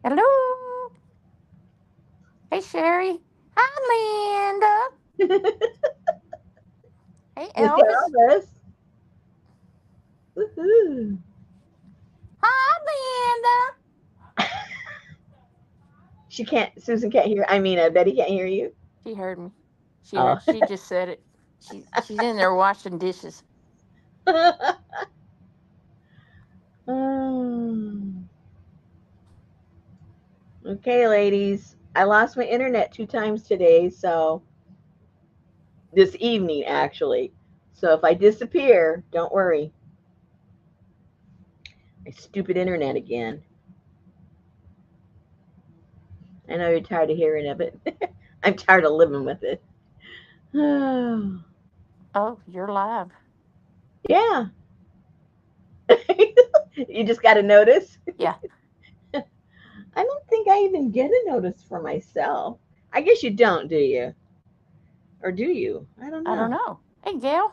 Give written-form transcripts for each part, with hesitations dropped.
Hello. Hey, Sherry. Hi, Linda. Hey, Miss Elvis. Elvis. Woohoo. Hi, Linda. Susan can't hear. Betty can't hear you. She heard me. She Oh. heard. She just said it. She's in there washing dishes. Um, okay, ladies. I lost my internet 2 times today, so this evening actually. So if I disappear, don't worry. My stupid internet again. I know you're tired of hearing of it. I'm tired of living with it. Oh, you're live. Yeah. You just got to notice. Yeah. I don't think I even get a notice for myself. I guess you don't, do you? Or do you? I don't I don't know. know. Hey, Gail.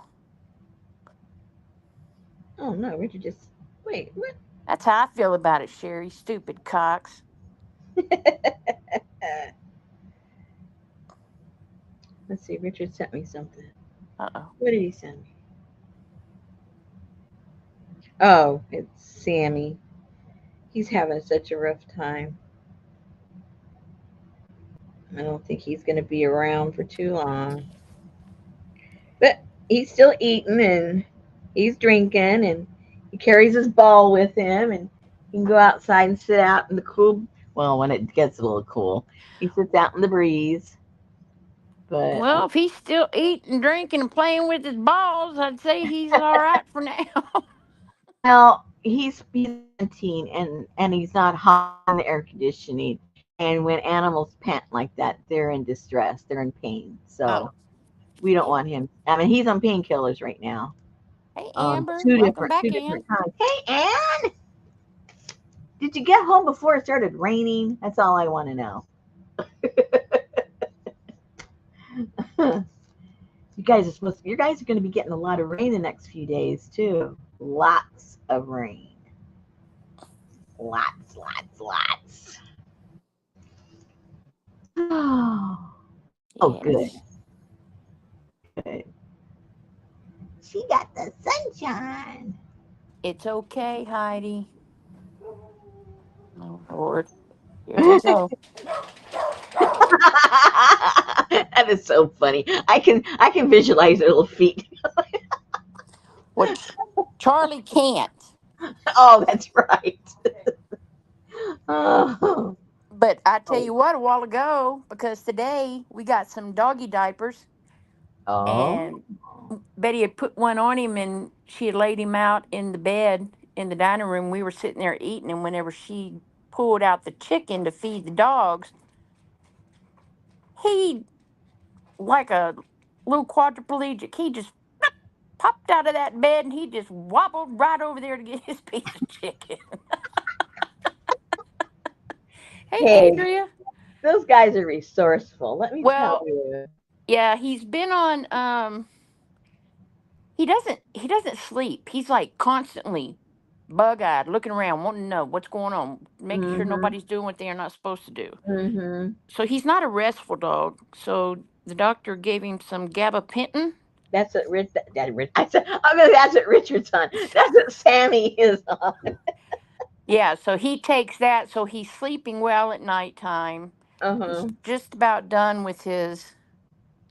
Oh no, Richard just wait. What? That's how I feel about it, Sherry. Stupid cocks. Let's see. Richard sent me something. Uh oh. What did he send me? Oh, it's Sammy. He's having such a rough time. I don't think he's going to be around for too long. But he's still eating and he's drinking and he carries his ball with him and he can go outside and sit out in the cool. Well, when it gets a little cool, he sits out in the breeze. But Well, if he's still eating, drinking, and playing with his balls, I'd say he's all right for now. well, he's 17 and he's not hot on the air conditioning. And when animals pant like that, they're in distress. They're in pain. Oh, So we don't yeah. want him. I mean, he's on painkillers right now. Hey, Amber. Two Welcome different two back, Ann. different kinds. Hey, Anne, did you get home before it started raining? That's all I want to know. You guys are going to be getting a lot of rain the next few days too. Lots of rain. Lots, lots, lots. Oh, oh, good, Yes. good. She got the sunshine. It's okay, Heidi. Oh, Lord. Here they go. That is so funny. I can visualize their little feet. Which Charlie can't. Oh, that's right. Oh, But I tell oh, you what, a while ago, because today we got some doggy diapers, oh. and Betty had put one on him and she had laid him out in the bed in the dining room. We were sitting there eating, and whenever she pulled out the chicken to feed the dogs, he, like a little quadriplegic, he just popped out of that bed and he just wobbled right over there to get his piece of chicken. Hey, Hey, Andrea. those guys are resourceful. Let me tell Well, you. yeah, he's been on he doesn't sleep. He's like constantly bug-eyed, looking around, wanting to know what's going on, making sure Mhm. nobody's doing what they are not supposed to do. Mhm. So he's not a restful dog. So the doctor gave him some gabapentin. That's what Rich. I said, I mean, that's what Richard's on. That's what Sammy is on. Yeah, so he takes that, so he's sleeping well at nighttime. Uh He's huh. just about done with his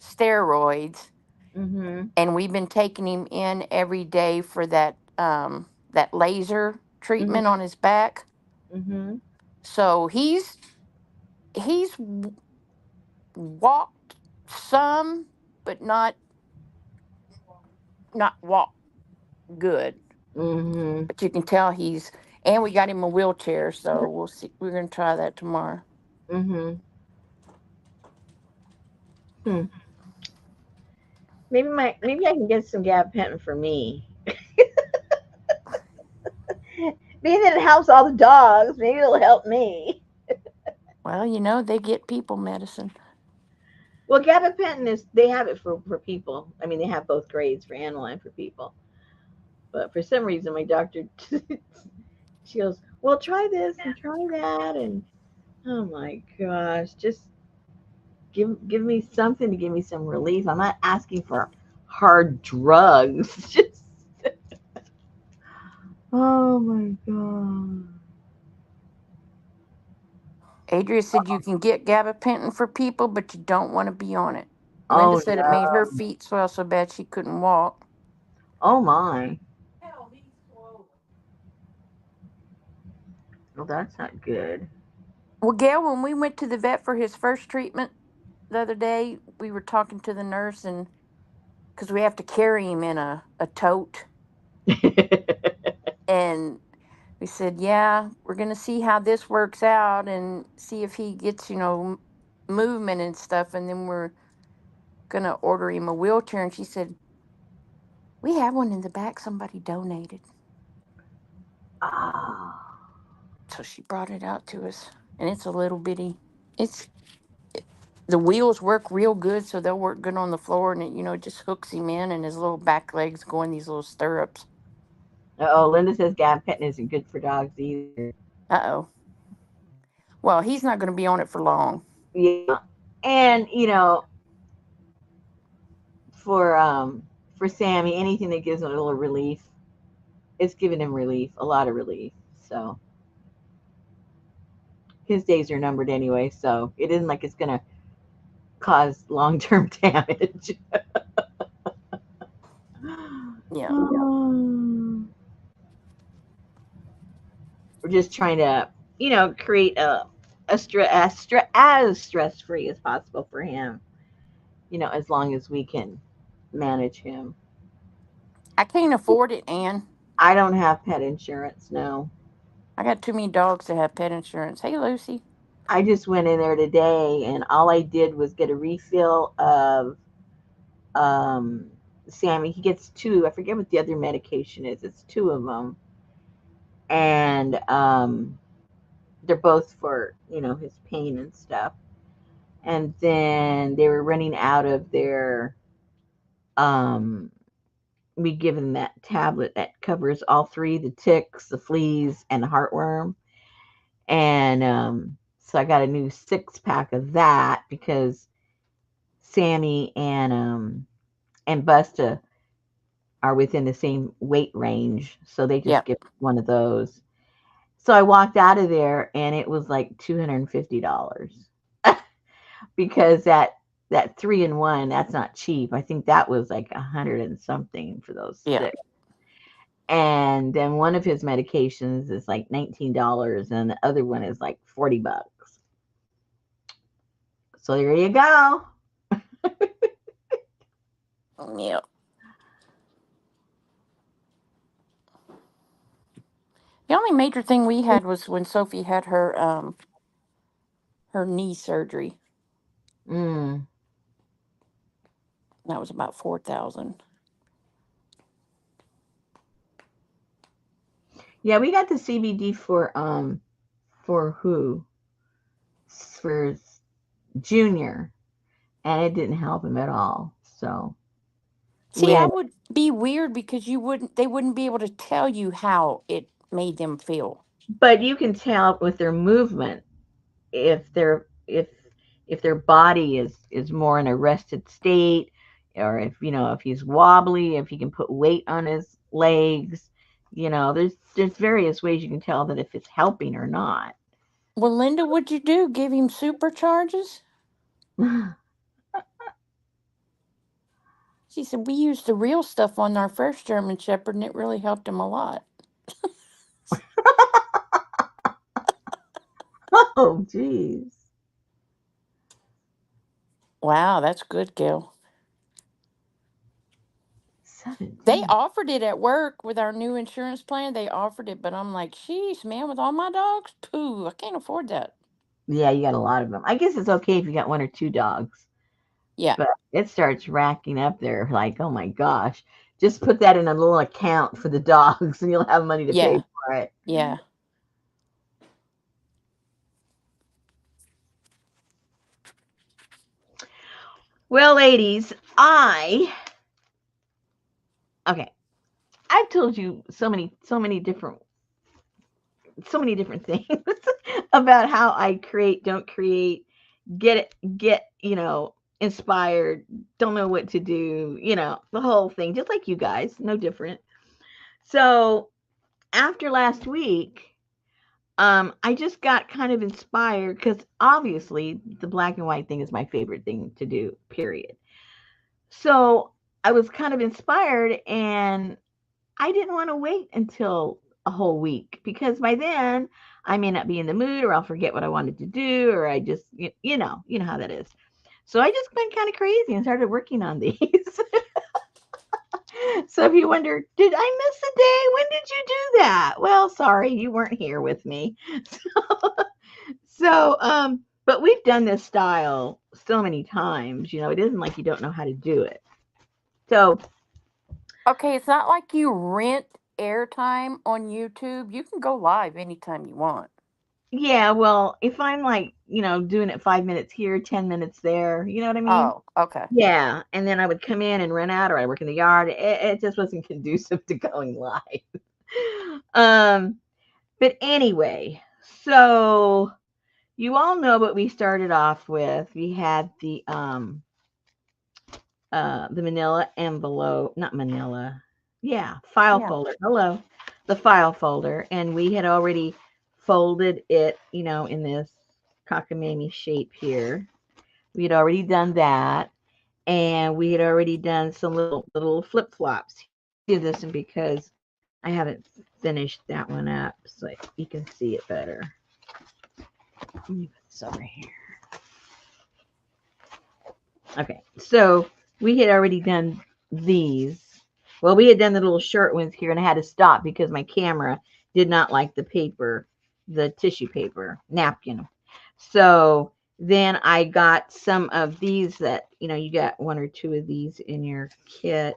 steroids, Mhm. and we've been taking him in every day for that laser Mhm. treatment on his back. Mhm. So he's walked some, but not walked good. Mhm. But you can tell and we got him a wheelchair, so we'll see. We're gonna try that tomorrow. Mhm. Hmm. Maybe I can get some gabapentin for me. Maybe it helps all the dogs. Maybe it'll help me. Well, they get people medicine. Well, gabapentin is they have it for people. I mean, they have both grades for animal and for people. But for some reason, my doctor she goes, "Well, try this and try that," and Oh my gosh. Just give me something to give me some relief. I'm not asking for hard drugs. Just oh my god. Adria said you can get gabapentin for people, but you don't want to be on it. Linda Oh said it made her no. feet swell so bad she couldn't walk. Oh my. Well, that's not good. Well, Gail, when we went to the vet for his first treatment the other day, we were talking to the nurse, and because we have to carry him in a tote, and we said, yeah, we're going to see how this works out and see if he gets, movement and stuff. And then we're going to order him a wheelchair. And she said, we have one in the back somebody donated. Ah. So she brought it out to us. And it's a little bitty, it's, the wheels work real good. So they'll work good on the floor. And it just hooks him in and his little back legs go in these little stirrups. Oh, Linda says gabapentin isn't good for dogs either. Uh oh. Well, he's not going to be on it for long. Yeah. And for for Sammy, anything that gives him a little relief, it's giving him relief, a lot of relief. So his days are numbered anyway. So it isn't like it's gonna cause long term damage. Yeah. Um, we're just trying to, create as stress free as possible for him. As long as we can manage him. I can't afford it, Anne. I don't have pet insurance. No, I got too many dogs to have pet insurance. Hey, Lucy. I just went in there today, and all I did was get a refill of um, Sammy. He gets two. I forget what the other medication is. It's two of them, and they're both for his pain and stuff. And then they were running out of their we give them that tablet that covers all three: the ticks, the fleas, and the heartworm. And so I got a new 6 pack of that because Sammy and Busta are within the same weight range, so they just Yep. give one of those. So I walked out of there and it was like $250 because that 3-in-1, that's not cheap. I think that was like 100 and something for those Yeah. six. And then one of his medications is like $19 and the other one is like $40. So there you go. Yep. The only major thing we had was when Sophie had her knee surgery. Mm. That was about 4,000. Yeah, we got the CBD for who? For Junior, and it didn't help him at all. So we See, I had, would be weird because they wouldn't be able to tell you how it made them feel. but you can tell with their movement if they're if their body is more in a rested state, or if he's wobbly, if he can put weight on his legs. There's various ways you can tell that if it's helping or not. Well, Linda, what'd you do? Give him supercharges? She said we used the real stuff on our first German Shepherd, and it really helped him a lot. Oh, geez. Wow, that's good, Gail. They 17. offered it at work with our new insurance plan. They offered it, but I'm like, sheesh, man, with all my dogs, pooh, I can't afford that. Yeah, you got a lot of them. I guess it's okay if you got one or two dogs, Yeah, but it starts racking up there. Like, oh my gosh, just put that in a little account for the dogs, and you'll have money to pay yeah, for it. yeah. Well, ladies, okay. I've told you so many different so many different things about how I create, don't create, get, inspired, don't know what to do, the whole thing, just like you guys, no different. So after last week, I just got kind of inspired because obviously the black and white thing is my favorite thing to do, period. So I was kind of inspired and I didn't want to wait until a whole week because by then I may not be in the mood or I'll forget what I wanted to do or I just, you know how that is. So I just went kind of crazy and started working on these. So if you wonder, did I miss a day? When did you do that? Well, sorry, you weren't here with me. But we've done this style so many times, it isn't like you don't know how to do it. So, Okay, it's not like you rent airtime on YouTube. You can go live anytime you want. yeah, well, if I'm like, doing it 5 minutes here, 10 minutes there, you know what I mean? Oh, okay. Yeah. And then I would come in and run out or I work in the yard. It just wasn't conducive to going live. um, but anyway, so you all know what we started off with. We had the manila envelope, not manila. Yeah, file Yeah. folder. Hello. The file folder. And we had already folded it, in this cockamamie shape here. We had already done that. And we had already done some little flip flops. Let me do this one because I haven't finished that one up so you can see it better. Let me put this over here. Okay, so we had already done these. Well, we had done the little short ones here, and I had to stop because my camera did not like the paper, the tissue paper, napkin. So then I got some of these that, you got one or two of these in your kit.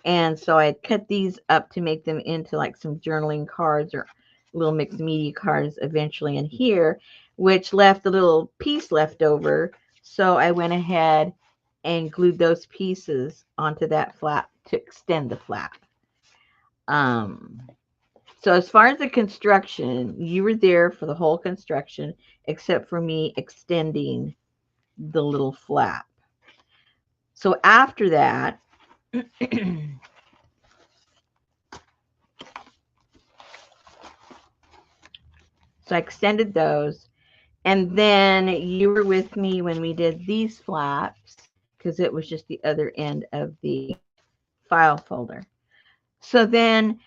And so I cut these up to make them into like some journaling cards or little mixed media cards eventually in here, which left a little piece left over. So I went ahead and glued those pieces onto that flap to extend the flap. Um, so as far as the construction, you were there for the whole construction, except for me extending the little flap. So after that, so I extended those. And then you were with me when we did these flaps because it was just the other end of the file folder. So then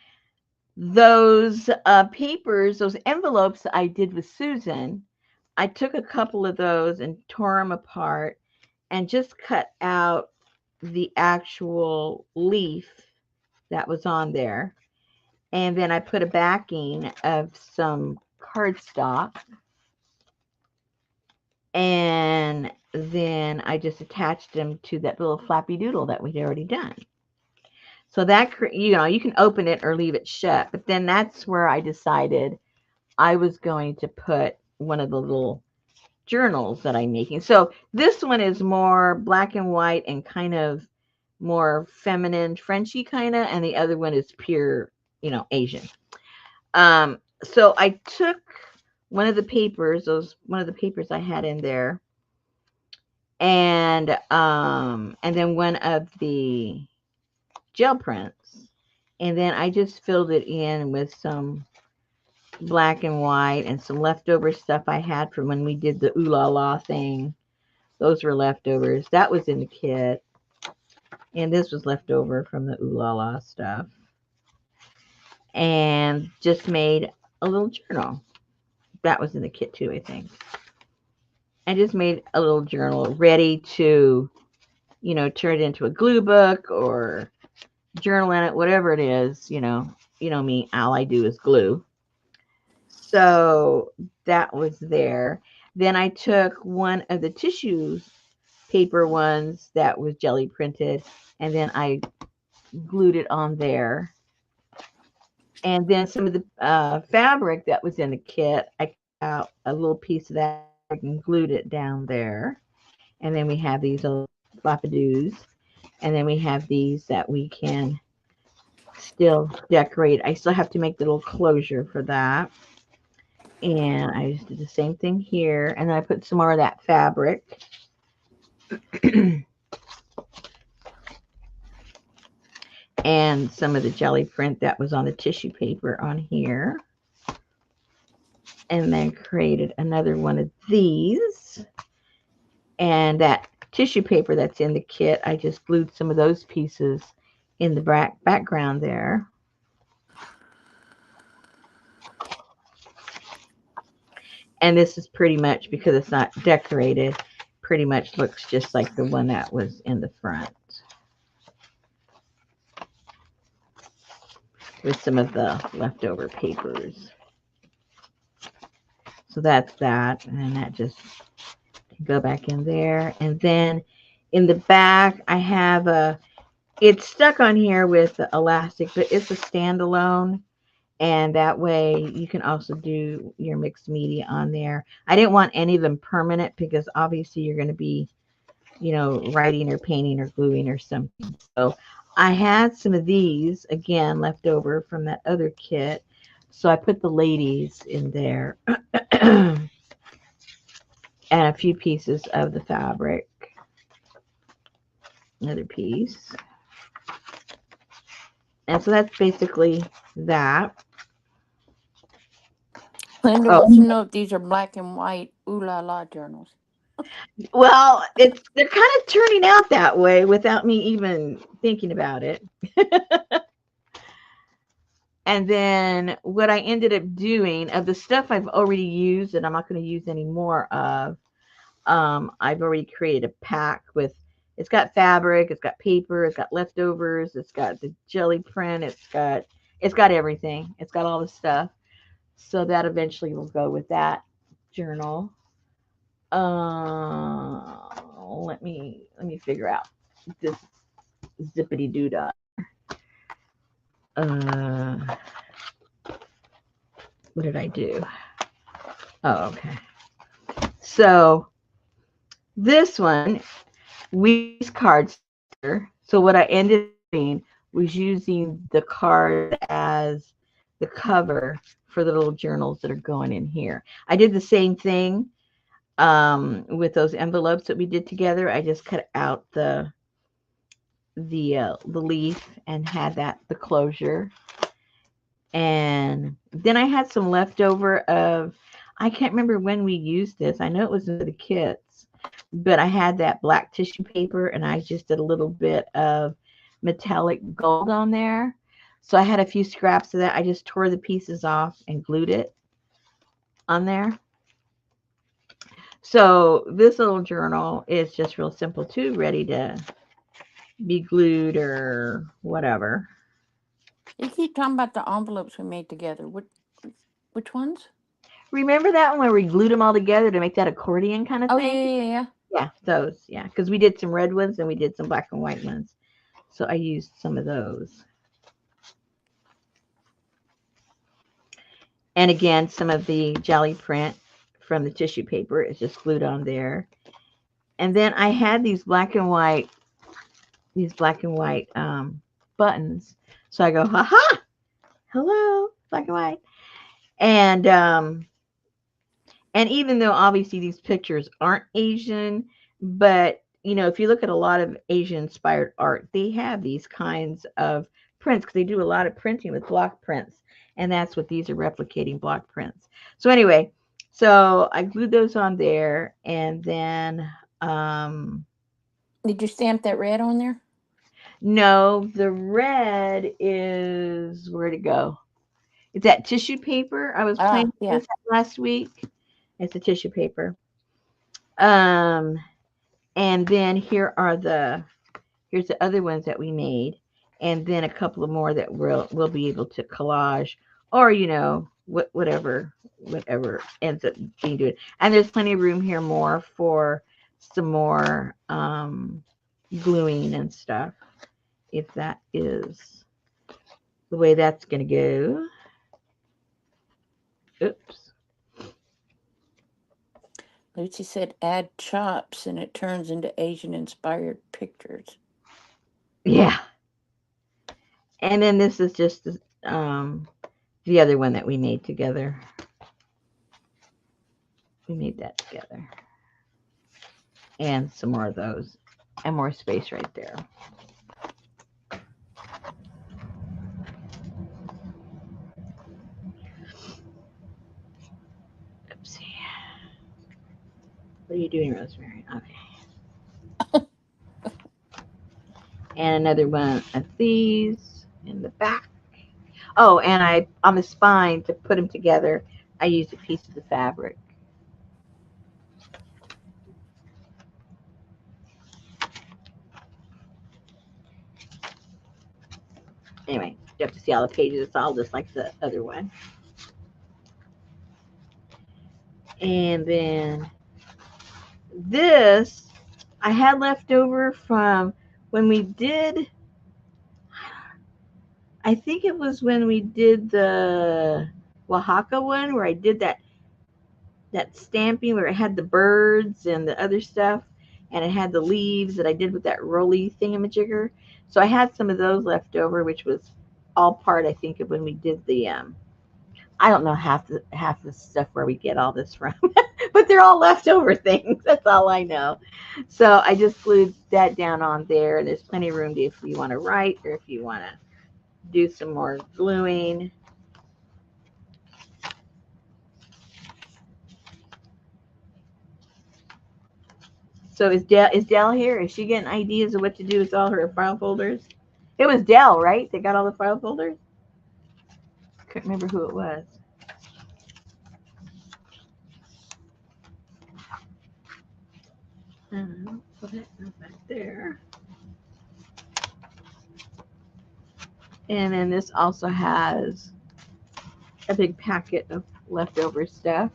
those papers, those envelopes that I did with Susan, I took a couple of those and tore them apart and just cut out the actual leaf that was on there. And then I put a backing of some cardstock. And then I just attached them to that little flappy doodle that we'd already done. So that, you can open it or leave it shut. But then that's where I decided I was going to put one of the little journals that I'm making. So this one is more black and white and kind of more feminine, Frenchy kind of. And the other one is pure, Asian. So I took one of the papers, one of the papers I had in there, and then one of the gel prints, and then I just filled it in with some black and white and some leftover stuff I had from when we did the ooh la la thing. Those were leftovers. That was in the kit, and this was left over from the ooh la la stuff, and just made a little journal. That was in the kit too, I think. I just made a little journal ready to, turn it into a glue book or journal in it, whatever it is, me, all I do is glue. So that was there. Then I took one of the tissue paper ones that was jelly printed, and then I glued it on there. And then some of the fabric that was in the kit, I cut out a little piece of that fabric and glued it down there. And then we have these little flappadoos. And then we have these that we can still decorate. I still have to make the little closure for that. And I just did the same thing here. And then I put some more of that fabric. And some of the jelly print that was on the tissue paper on here. And then created another one of these. And that tissue paper that's in the kit, I just glued some of those pieces in the background there. And this is pretty much, because it's not decorated, pretty much looks just like the one that was in the front, with some of the leftover papers. So that's that, and then that just can go back in there. And then in the back, I have it's stuck on here with the elastic, but it's a standalone. And that way you can also do your mixed media on there. I didn't want any of them permanent because obviously you're going to be, writing or painting or gluing or something. So I had some of these, again, left over from that other kit. So I put the ladies in there and a few pieces of the fabric. Another piece. And so that's basically that. Linda wants to Oh, know if these are black and white ooh la la journals. well, they're kind of turning out that way without me even thinking about it. And then what I ended up doing, of the stuff I've already used and I'm not going to use any more of, I've already created a pack with, it's got fabric, it's got paper, it's got leftovers, it's got the jelly print, it's got everything. It's got all the stuff. So that eventually will go with that journal. Let me figure out this zippity doodah. Uh, what did I do? Oh, okay. So this one, we use cardstock. So what I ended up doing was using the cards as the cover for the little journals that are going in here. I did the same thing with those envelopes that we did together. I just cut out the leaf and had that the closure. And then I had some leftover of, I can't remember when we used this. I know it was in the kits, but I had that black tissue paper and I just did a little bit of metallic gold on there. So I had a few scraps of that. I just tore the pieces off and glued it on there. So this little journal is just real simple too, ready to be glued or whatever. You keep talking about the envelopes we made together. Which ones? Remember that one where we glued them all together to make that accordion kind of Oh thing? yeah. Yeah, those. Yeah, because we did some red ones and we did some black and white ones. So I used some of those. And again, some of the jelly print from the tissue paper is just glued on there. And then I had these black and white buttons. So I go, haha, hello, black and white. And even though obviously these pictures aren't Asian, but if you look at a lot of Asian inspired art, they have these kinds of prints because they do a lot of printing with block prints. And that's what these are replicating, block prints. So anyway, so I glued those on there, and then Did you stamp that red on there? no, the red is, where'd it go? It's that tissue paper I was Ah, playing yeah. with last week. It's a tissue paper. Um, And then here's the other ones that we made, and then a couple of more that we'll be able to collage, or whatever ends up being good. And there's plenty of room here more for some more gluing and stuff, if that is the way that's gonna go. Oops. Lucy said add chops and it turns into Asian inspired pictures. Yeah. And then this is just the other one that we made together. We made that together. And some more of those. And more space right there. Oopsie. What are you doing, Rosemary? Okay. And another one of these in the back. Oh, and I on the spine to put them together, I used a piece of the fabric. Anyway, you have to see all the pages. It's all just like the other one. And then this I had left over from when we did. I think it was when we did the Oaxaca one where I did that stamping where it had the birds and the other stuff, and it had the leaves that I did with that roly thingamajigger. So I had some of those left over, which was all part, I think, of when we did the. I don't know half the stuff where we get all this from, but they're all leftover things. That's all I know. So I just glued that down on there, and there's plenty of room to, if you want to write or if you want to do some more gluing. So is Dell here? Is she getting ideas of what to do with all her file folders? It was Dell, right? They got all the file folders. Couldn't remember who it was. Put that back there. And then this also has a big packet of leftover stuff.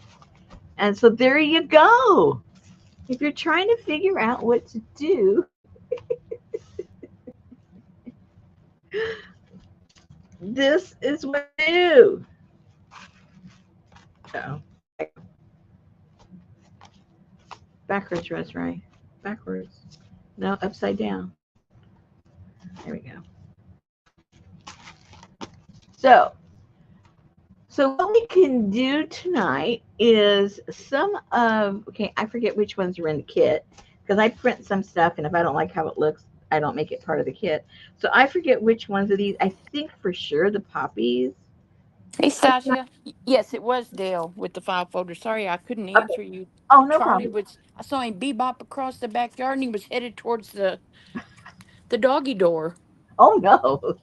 And so there you go. If you're trying to figure out what to do, this is what to do. So backwards, Rosemary. Backwards. No, upside down. There we go. So, so what we can do tonight is some of, okay, I forget which ones are in the kit because I print some stuff, and if I don't like how it looks, I don't make it part of the kit. So I forget which ones of these. I think for sure the poppies. Hey, Stasia. Yes, it was Dale with the file folder. Sorry, I couldn't Okay. answer you. Oh, no Charlie problem. was. I saw him bebop across the backyard, and he was headed towards the doggy door. Oh no.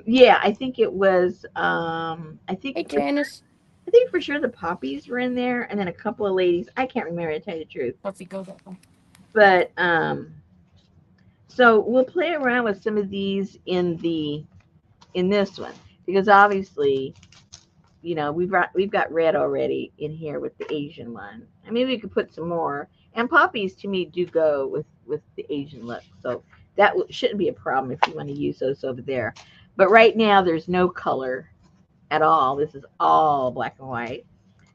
Yeah, I think it was. Hey, Janice. I think for sure the poppies were in there, and then a couple of ladies. I can't remember to tell you the truth, Puffy, go that way. but so we'll play around with some of these in this one because obviously, we've got red already in here with the Asian one. I mean, we could put some more. And poppies to me do go with the Asian look, so that shouldn't be a problem if you want to use those over there. But right now, there's no color at all. This is all black and white,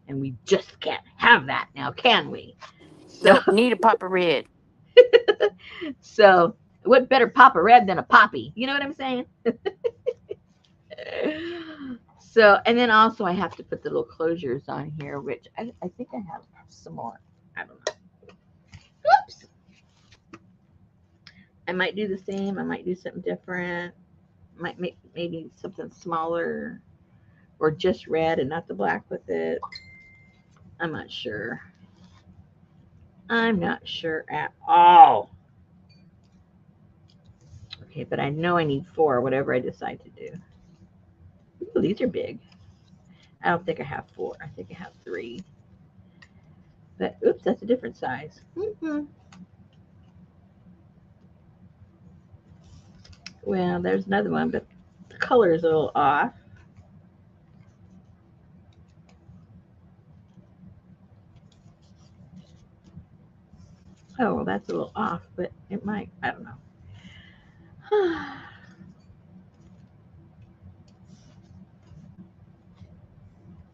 and we just can't have that now, can we? So, Nope, need a pop of red. so what better pop a red than a poppy? You know what I'm saying? So, and then also I have to put the little closures on here, which I think I have some more. I don't know. Oops. I might do the same. I might do something different. Might make maybe something smaller or just red and not the black with it. I'm not sure. I'm not sure at all. Okay, but I know I need 4, whatever I decide to do. Ooh, these are big. I don't think I have 4. I think I have 3. But oops, that's a different size. Well, there's another one, but the color is a little off. Oh, well, that's a little off, but it might. I don't know.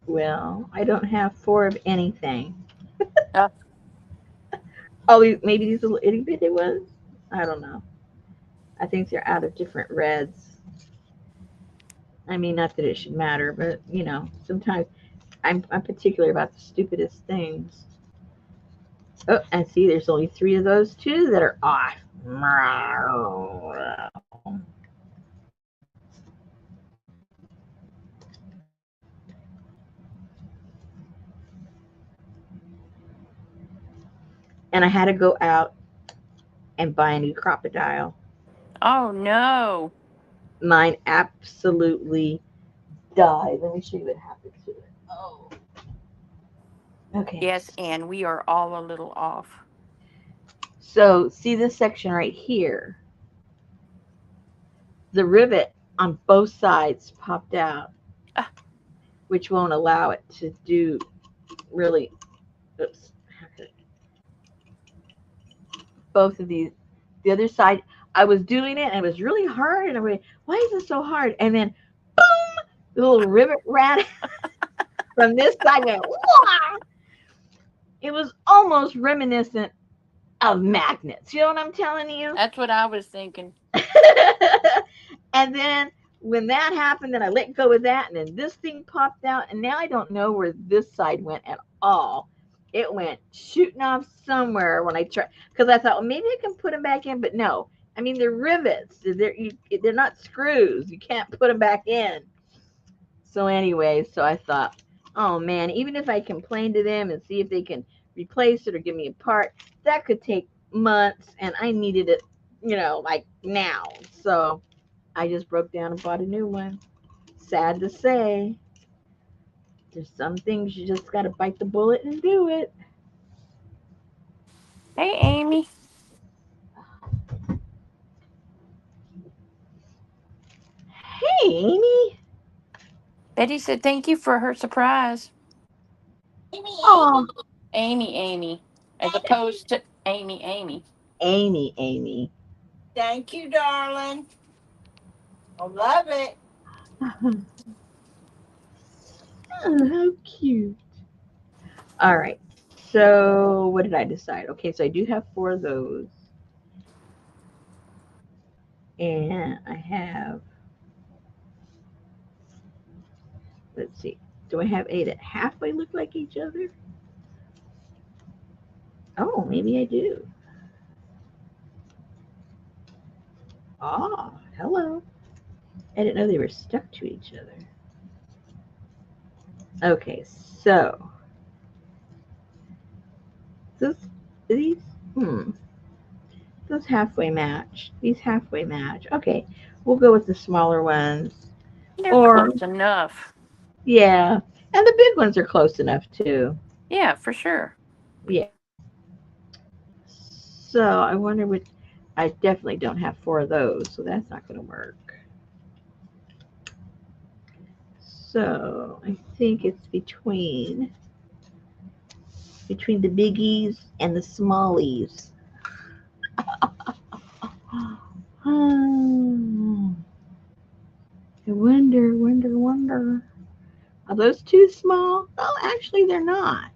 Well, I don't have 4 of anything. Uh, Oh, maybe these little itty bitty ones. I don't know. I think they're out of different reds. I mean, not that it should matter, but you know, sometimes I'm particular about the stupidest things. Oh, and see, there's only 3 of those too that are off. And I had to go out and buy a new crocodile. Oh no. Mine absolutely died. Let me show you what happened to it. Oh, okay. Yes, and we are all a little off. So see this section right here? The rivet on both sides popped out, Ah, which won't allow it to do really. Oops. Both of these. The other side, I was doing it and it was really hard. And I went, why is it so hard? And then, boom, the little rivet ran from this side. Went, wah! It was almost reminiscent of magnets. You know what I'm telling you? that's what I was thinking. And then when that happened, then I let go of that, and then this thing popped out, and now I don't know where this side went at all. It went shooting off somewhere when I tried, because I thought, well, maybe I can put them back in, but no. I mean, they're rivets. They're not screws. You can't put them back in. So anyway, so I thought, oh man, even if I complain to them and see if they can replace it or give me a part, that could take months, and I needed it, you know, like now. So I just broke down and bought a new one. Sad to say, there's some things you just got to bite the bullet and do it. Hey, Amy. Hey, Amy. Betty said thank you for her surprise. Oh, Amy, Amy, as opposed to Amy, Amy. Amy, Amy. Thank you, darling. I love it. Oh, how cute. All right. So, what did I decide? Okay, so I do have 4 of those. And I have, let's see, do I have 8 that halfway look like each other? Oh, maybe I do. Ah, hello. I didn't know they were stuck to each other. Okay, so those these hmm those halfway match. These halfway match. Okay, we'll go with the smaller ones. They're Or close enough. yeah, and the big ones are close enough too. Yeah, for sure. Yeah. So I wonder what. I definitely don't have 4 of those, so that's not going to work. So I think it's between the biggies and the smallies. Hmm. I wonder. Are those too small? Oh, actually, they're not.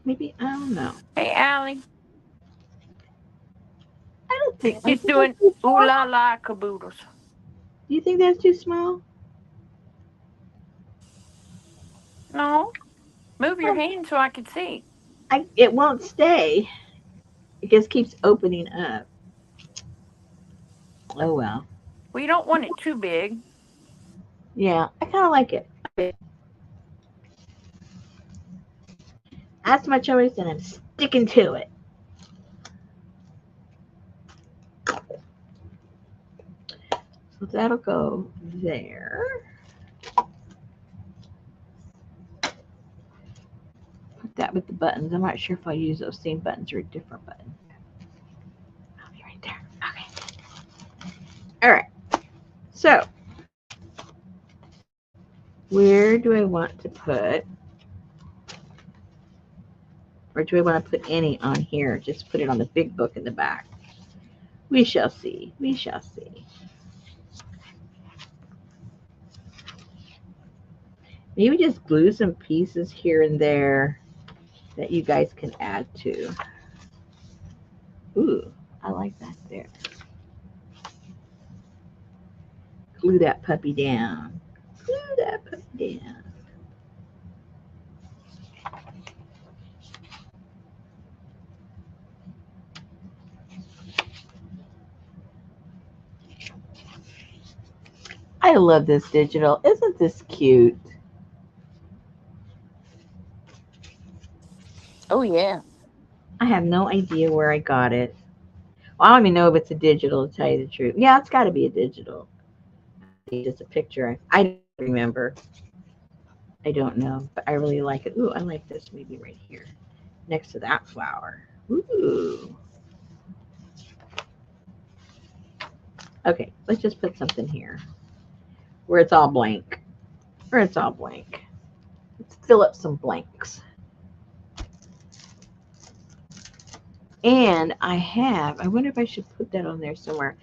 Maybe I don't know. Hey, Allie. I don't think. I She's think that's doing too ooh small. la la caboodles. Do you think that's too small? No, move your Oh, hand so I can see. it won't stay. It just keeps opening up. Oh well. We don't want it too big. Yeah, I kind of like it. That's my choice, and I'm sticking to it. So that'll go there. Put that with the buttons. I'm not sure if I'll use those same buttons or a different button. I'll be right there. Okay. All right. So where do I want to put, or do I want to put any on here? Just put it on the big book in the back. We shall see. We shall see. Maybe just glue some pieces here and there that you guys can add to. Ooh, I like that there. Glue that puppy down. Glue that puppy down. I love this digital. Isn't this cute? Oh yeah. I have no idea where I got it. Well, I don't even know if it's a digital, to tell you the truth. Yeah, it's got to be a digital. I think it's just a picture. I don't remember. I don't know, but I really like it. Ooh, I like this maybe right here next to that flower. Ooh. Okay, let's just put something here where it's all blank. Where it's all blank. Let's fill up some blanks. And I wonder if I should put that on there somewhere.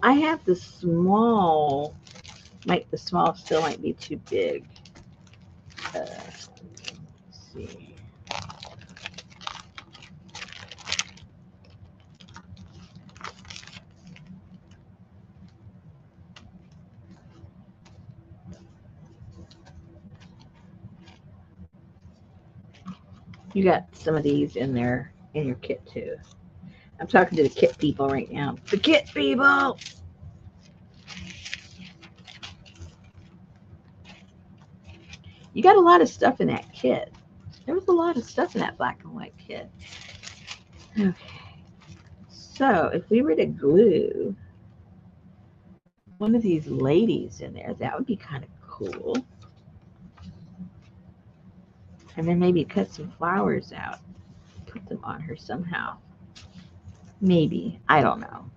I have the small, the small still might be too big. Let's see. You got some of these in there in your kit too. I'm talking to the kit people right now. The kit people! You got a lot of stuff in that kit. There was a lot of stuff in that black and white kit. Okay. So if we were to glue one of these ladies in there, that would be kind of cool. And then maybe cut some flowers out. Put them on her somehow. Maybe. I don't know.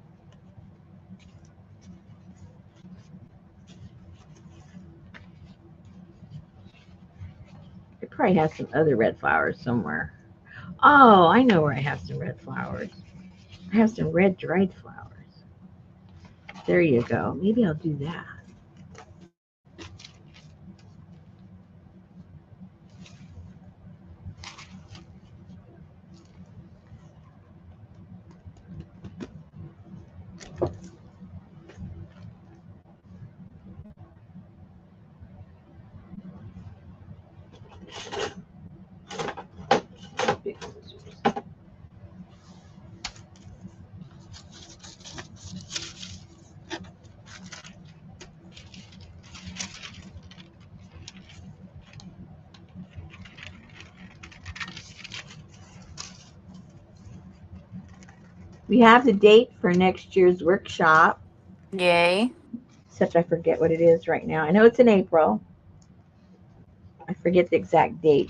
It probably has some other red flowers somewhere. Oh, I know where I have some red flowers. I have some red dried flowers. There you go. Maybe I'll do that. We have the date for next year's workshop, Yay. except I forget what it is right now. I know it's in April. I forget the exact date.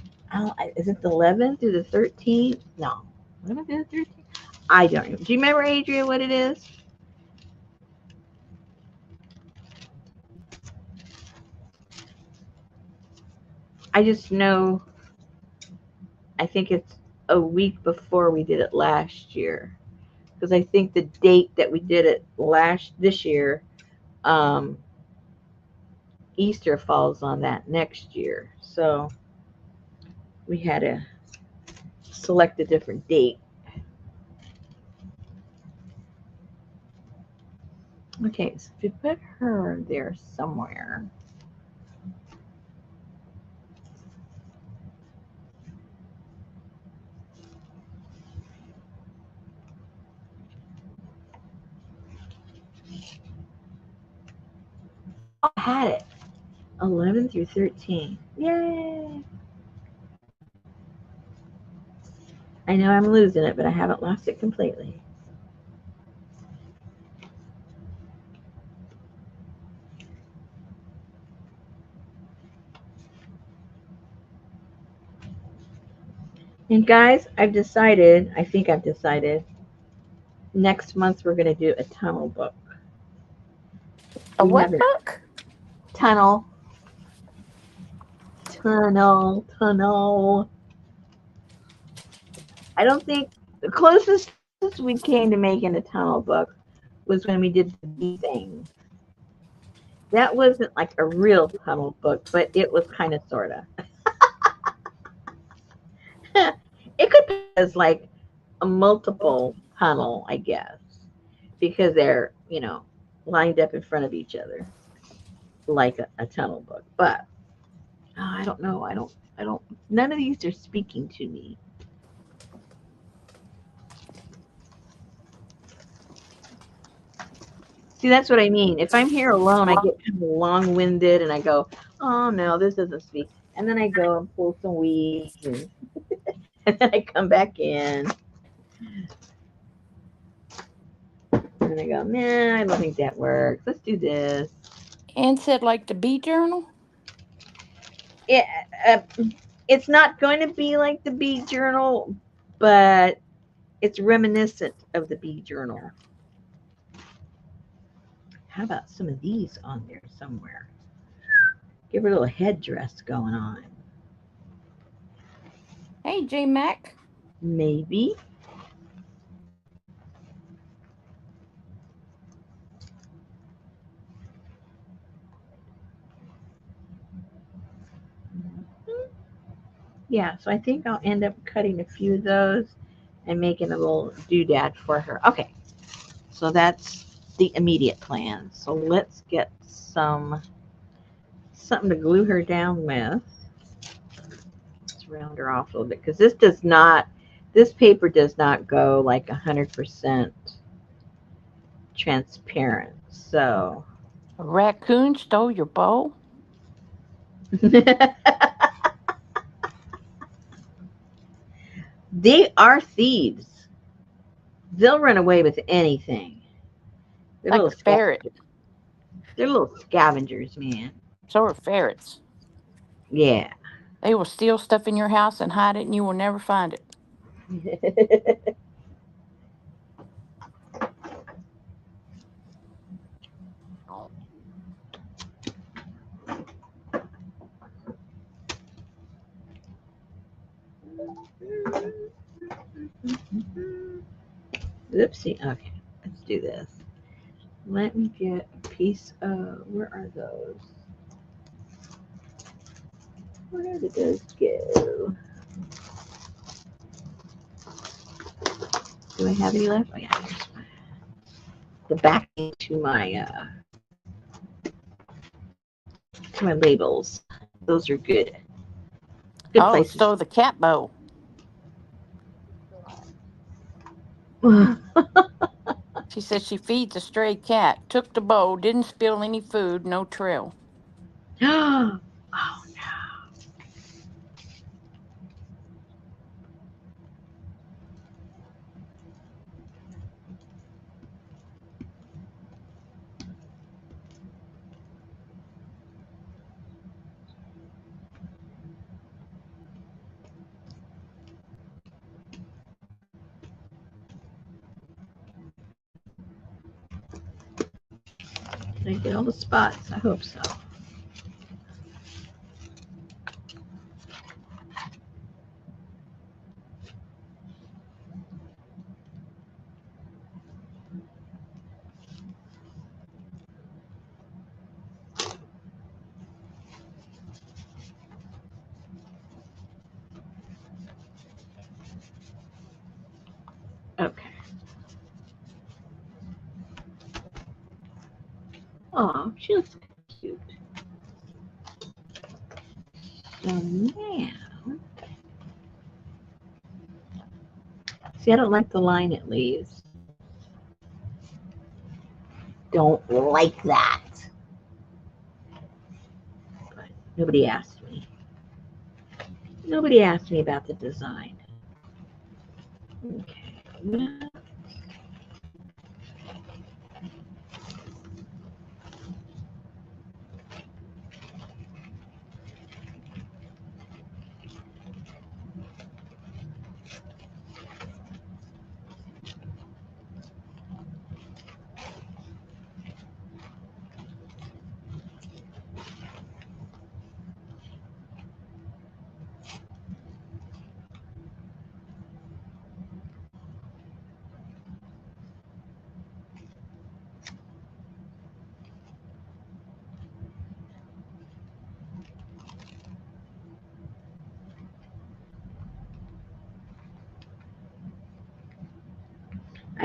Is it the 11th through the 13th? No. 11th through the 13th? I don't know. Do you remember, Adria, what it is? I just know, I think it's a week before we did it last year. Because I think the date that we did it this year, um, Easter falls on that next year. So we had to select a different date. Okay, so if we put her there somewhere. Oh, I had it. 11 through 13. Yay! I know I'm losing it, but I haven't lost it completely. And guys, I think I've decided, next month we're going to do a tunnel book. A We what haven't, book? tunnel, tunnel. I don't think the closest we came to making a tunnel book was when we did the bee thing. That wasn't like a real tunnel book, but it was kind of sort of. It could be as like a multiple tunnel, I guess, because they're, lined up in front of each other like a tunnel book. But I don't know. I don't. None of these are speaking to me. See, that's what I mean. If I'm here alone, I get kind of long-winded, and I go, "Oh no, this doesn't speak." And then I go and pull some weeds, and, and then I come back in, and I go, "Nah, I don't think that works. Let's do this." And said like the bee journal. It, uh, it's not going to be like the bee journal, but it's reminiscent of the bee journal. How about some of these on there somewhere? Give her a little headdress going on. Hey, J Mac. Maybe. Yeah, so I think I'll end up cutting a few of those and making a little doodad for her. Okay, so that's the immediate plan. So let's get something to glue her down with. Let's round her off a little bit because this paper does not go like 100% transparent. So A raccoon stole your bow. they are thieves. They'll run away with anything. They're Like little a ferret. scavengers. They're little scavengers, man. So are ferrets. Yeah. They will steal stuff in your house and hide it, and you will never find it. Oopsie. Okay, let's do this. Let me get a piece of. Where are those? Where did those go? Do I have any left? Oh yeah, there's the backing to my labels. Those are good. Good Oh, places. stole the cat bow. She says she feeds a stray cat. Took the bow, didn't spill any food, no trail. Oh, did I get all the spots? I hope so. Okay. Oh, she looks cute. So now, see, I don't like the line it leaves. Don't like that. But nobody asked me. Nobody asked me about the design. Okay.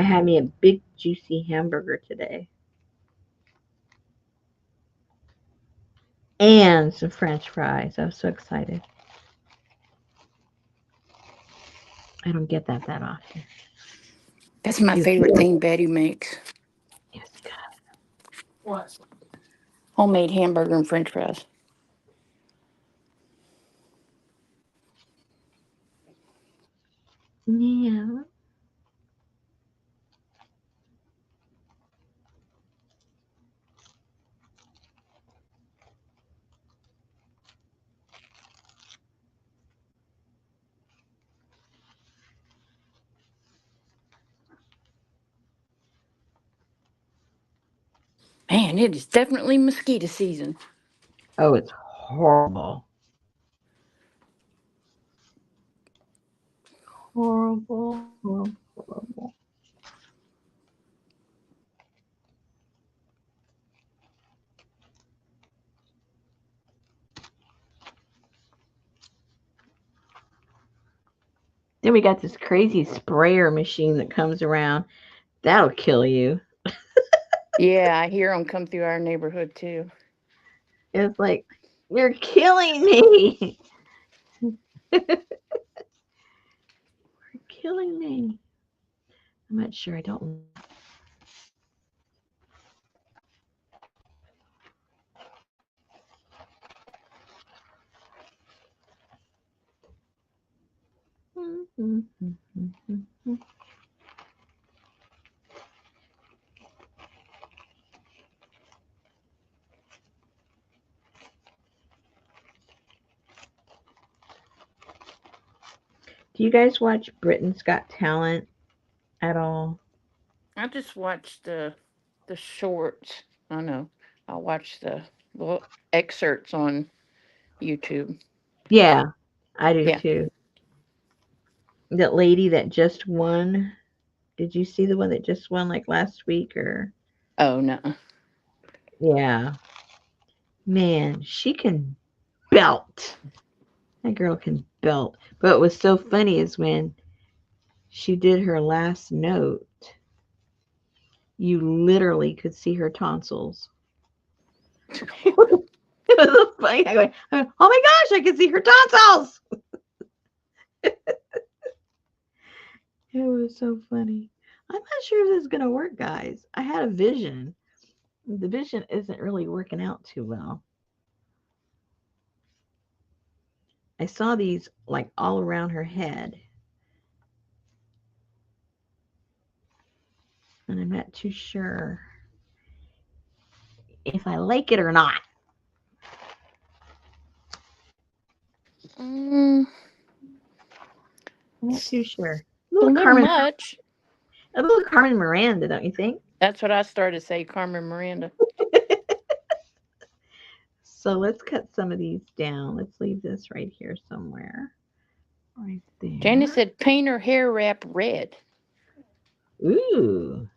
I had me a big juicy hamburger today and some French fries. I was so excited. I don't get that often. That's my You favorite feel thing Betty makes. it's good. What? Homemade hamburger and French fries. Yeah. Man, it is definitely mosquito season. Oh, it's horrible. Horrible, horrible, horrible. Then we got this crazy sprayer machine that comes around. That'll kill you. Yeah, I hear them come through our neighborhood too. It's like, you're killing me. You're killing me. I'm not sure. I don't. Do you guys watch Britain's Got Talent at all? I just watched the shorts. I know. I watched the little excerpts on YouTube. Yeah, I do Yeah. too. That lady that just won. Did you see the one that just won like last week or? Oh no. Yeah, man, she can belt. That girl can belt. But what was so funny is when she did her last note, you literally could see her tonsils. It was so funny. Oh my gosh, I can see her tonsils. It was so funny. I'm not sure if this is going to work, guys. I had a vision. The vision isn't really working out too well. I saw these like all around her head, and I'm not too sure if I like it or not. Mm, I'm not too sure. a little much. A little Carmen Miranda, don't you think? That's what I started to say, Carmen Miranda. So let's cut some of these down. Let's leave this right here somewhere. Right Janice there. said paint her hair wrap red. Ooh.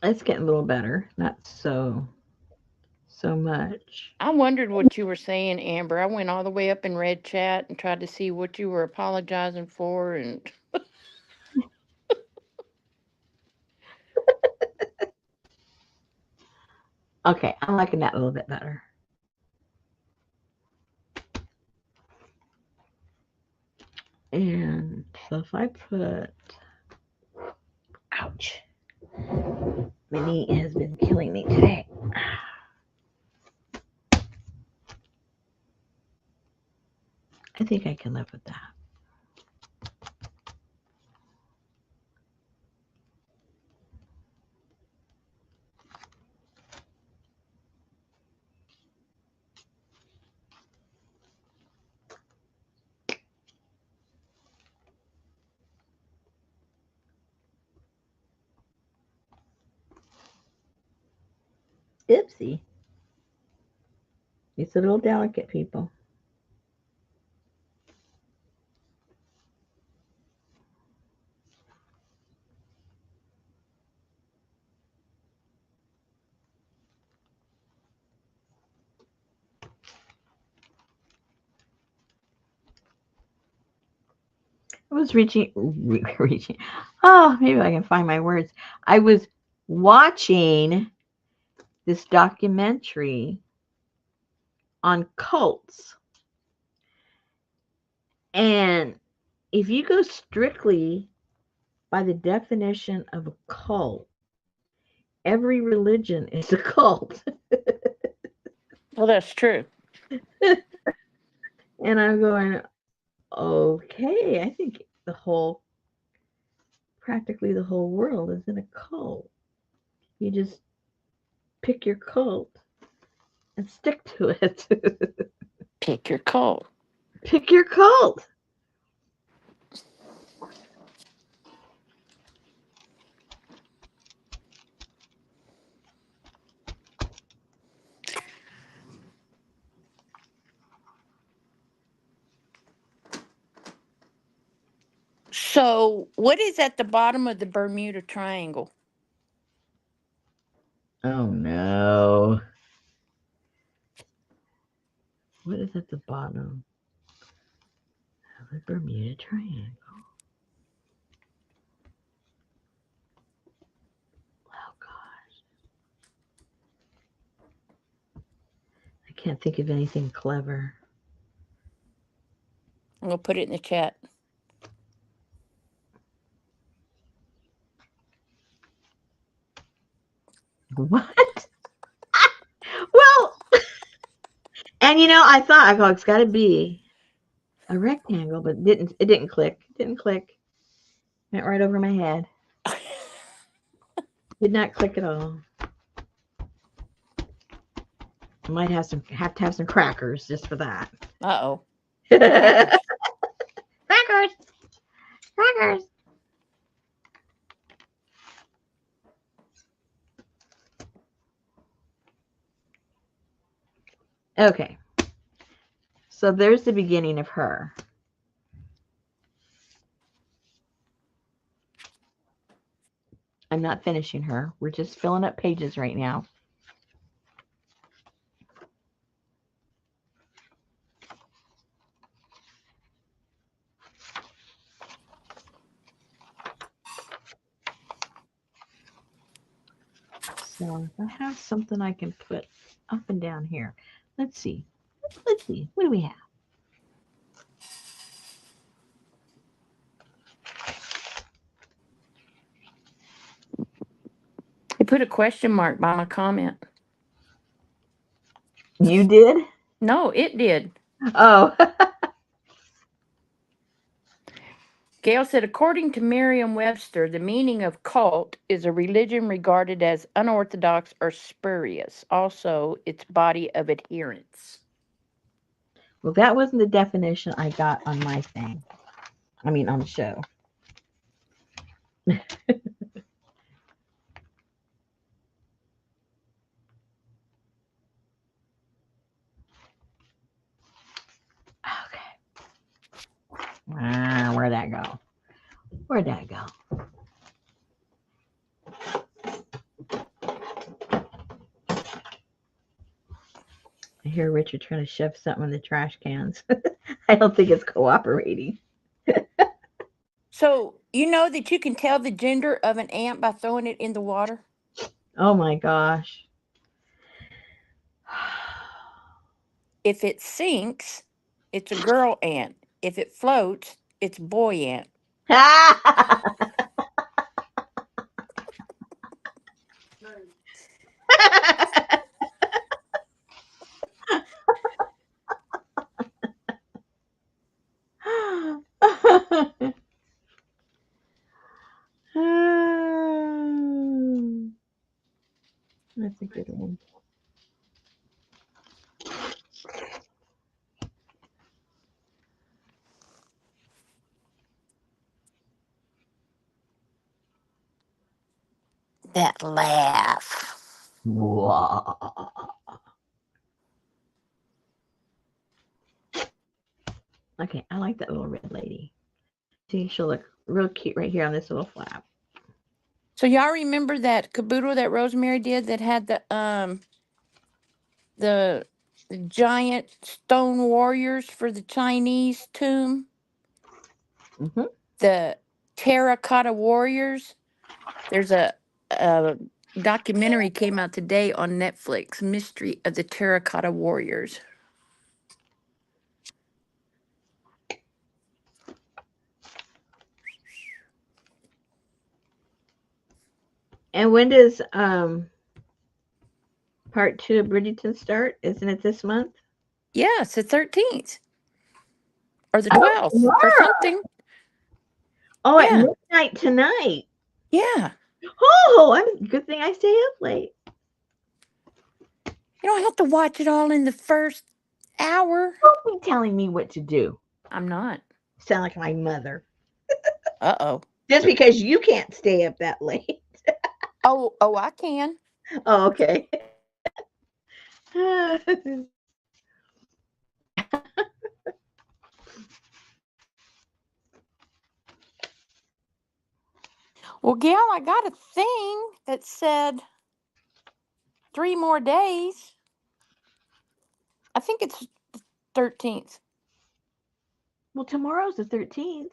It's getting a little better. Not so much. I wondered what you were saying, Amber. I went all the way up in red chat and tried to see what you were apologizing for, and Okay, I'm liking that a little bit better. And so if I put, ouch, my knee has been killing me today. I think I can live with that. Oopsie. These are little delicate people. I was reaching. Oh, maybe I can find my words. I was watching this documentary on cults. And if you go strictly by the definition of a cult, every religion is a cult. Well, that's true. And I'm going, okay, I think practically the whole world is in a cult. You just pick your cult and stick to it. Pick your cult. Pick your cult. So, what is at the bottom of the Bermuda Triangle? Oh no. What is at the bottom of the Bermuda Triangle? Oh gosh. I can't think of anything clever. I'm going to put it in the chat. What? Well, and I thought it's got to be a rectangle, but it didn't click. It didn't click. Went right over my head. Did not click at all. I might have to have some crackers just for that. Uh-oh. Crackers. Crackers. Crackers. Okay. So there's the beginning of her. I'm not finishing her. We're just filling up pages right now. So if I have something I can put up and down here. Let's see. Let's see. What do we have? He put a question mark by my comment. You did? No, it did. Oh. Gail said, according to Merriam Webster, the meaning of cult is a religion regarded as unorthodox or spurious. Also, its body of adherents. Well, that wasn't the definition I got on my thing. I mean, on the show. Okay. Where'd that go? Where'd that go? I hear Richard trying to shove something in the trash cans. I don't think it's cooperating. So, you know that you can tell the gender of an ant by throwing it in the water? Oh my gosh. If it sinks, it's a girl ant. If it floats, it's boy ant. That's a good one. That laugh. Whoa. Okay, I like that little red lady. See, she'll look real cute right here on this little flap. So y'all remember that caboodle that Rosemary did that had the the giant stone warriors for the Chinese tomb? Hmm. The terracotta warriors. There's a documentary came out today on Netflix, Mystery of the Terracotta Warriors. And when does part 2 of Bridgerton start? Isn't it this month? Yeah, it's the 13th or the Oh, 12th or tomorrow. something. Oh, at Yeah, midnight tonight. yeah. Oh, good thing I stay up late. You don't have to watch it all in the first hour. Don't be telling me what to do. I'm not. Sound like my mother. Uh-oh. Just because you can't stay up that late. Oh, I can. Oh, okay. Well, Gail, I got a thing that said 3 more days. I think it's 13th. Well, tomorrow's the 13th.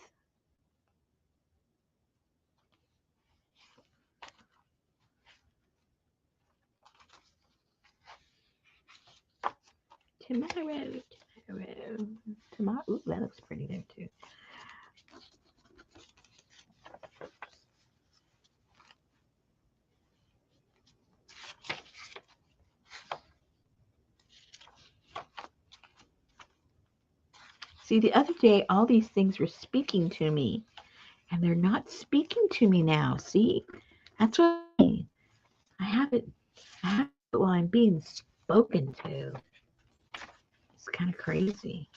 Tomorrow. Tomorrow. Ooh, that looks pretty there, too. See, the other day, all these things were speaking to me, and they're not speaking to me now. See? That's what I mean. I have it. I have it while I'm being spoken to. It's kind of crazy.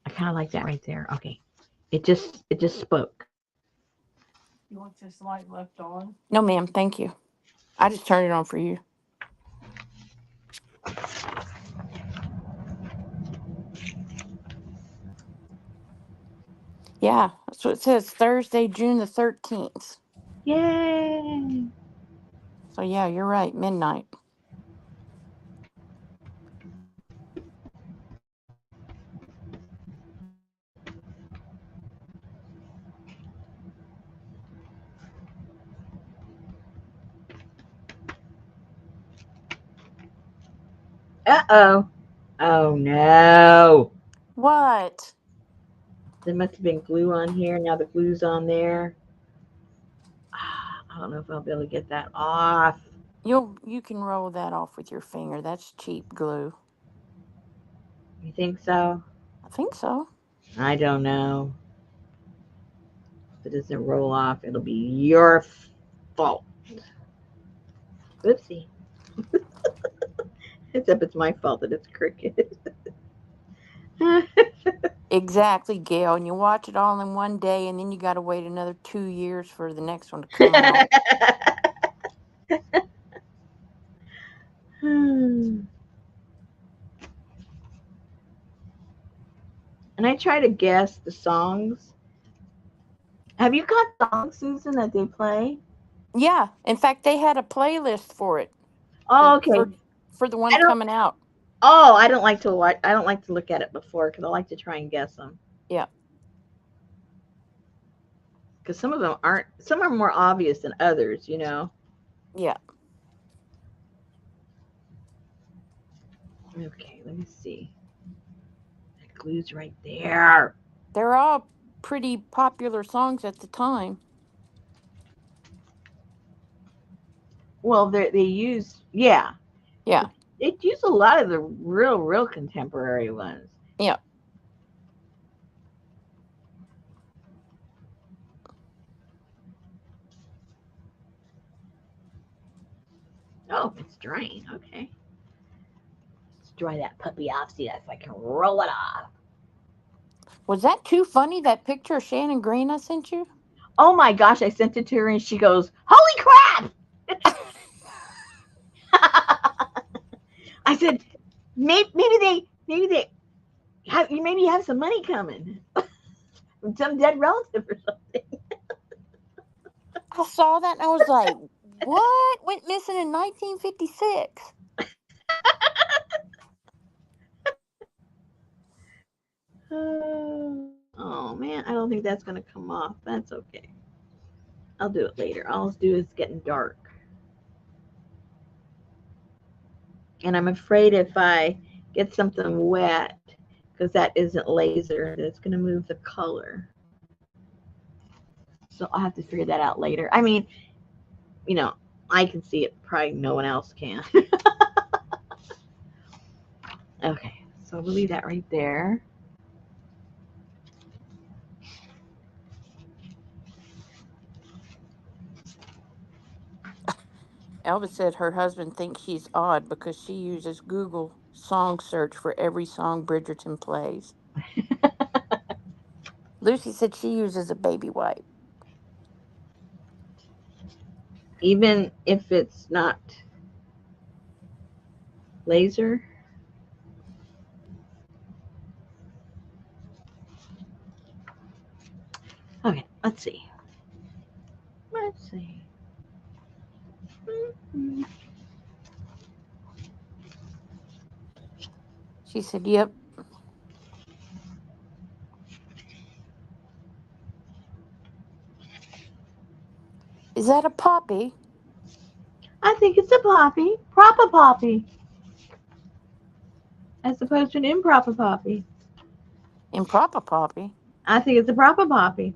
I kind of like that right there. Okay. It just spoke. You want this light left on? No, ma'am. Thank you. I just turned it on for you. Yeah, that's what it says. Thursday, June the 13th. Yay! So, yeah, you're right. Midnight. Uh-oh. Oh no. What? There must have been glue on here. Now the glue's on there. I don't know if I'll be able to get that off. You can roll that off with your finger. That's cheap glue. You think so? I think so. I don't know. If it doesn't roll off, it'll be your fault. Oopsie. Except it's my fault that it's crooked. Exactly, Gail. And you watch it all in one day, and then you got to wait another 2 years for the next one to come out. And I try to guess the songs. Have you got songs, Susan, that they play? Yeah. In fact, they had a playlist for it. The Oh, okay. for the one I don't. coming out. Oh, I don't like to watch. I don't like to look at it before because I like to try and guess them. Yeah. Because some of them aren't. Some are more obvious than others. You know. Yeah. Okay, let me see. That glue's right there. They're all pretty popular songs at the time. Well, they use Yeah. they use a lot of the real contemporary ones. Yeah. Oh, it's drying. Okay, let's dry that puppy off. See that so I can roll it off. Was that too funny, that picture of Shannon Green I sent you? Oh my gosh, I sent it to her and she goes, "Holy crap!" I said, maybe they have you maybe you have some money coming from some dead relative or something. I saw that and I was like, what? Went missing in 1956. Oh man, I don't think that's gonna come off. That's okay. I'll do it later. All I'll do is getting dark, and I'm afraid if I get something wet, because that isn't laser, that's gonna move the color. So I'll have to figure that out later. I mean, you know, I can see it. Probably no one else can. Okay, so we'll leave that right there. Elvis said her husband thinks she's odd because she uses Google song search for every song Bridgerton plays. Lucy said she uses a baby wipe. Even if it's not laser. Okay, let's see. Let's see. Mm-hmm. She said, yep. Is that a poppy? I think it's a poppy, proper poppy, as opposed to an improper poppy. Improper poppy. I think it's a proper poppy.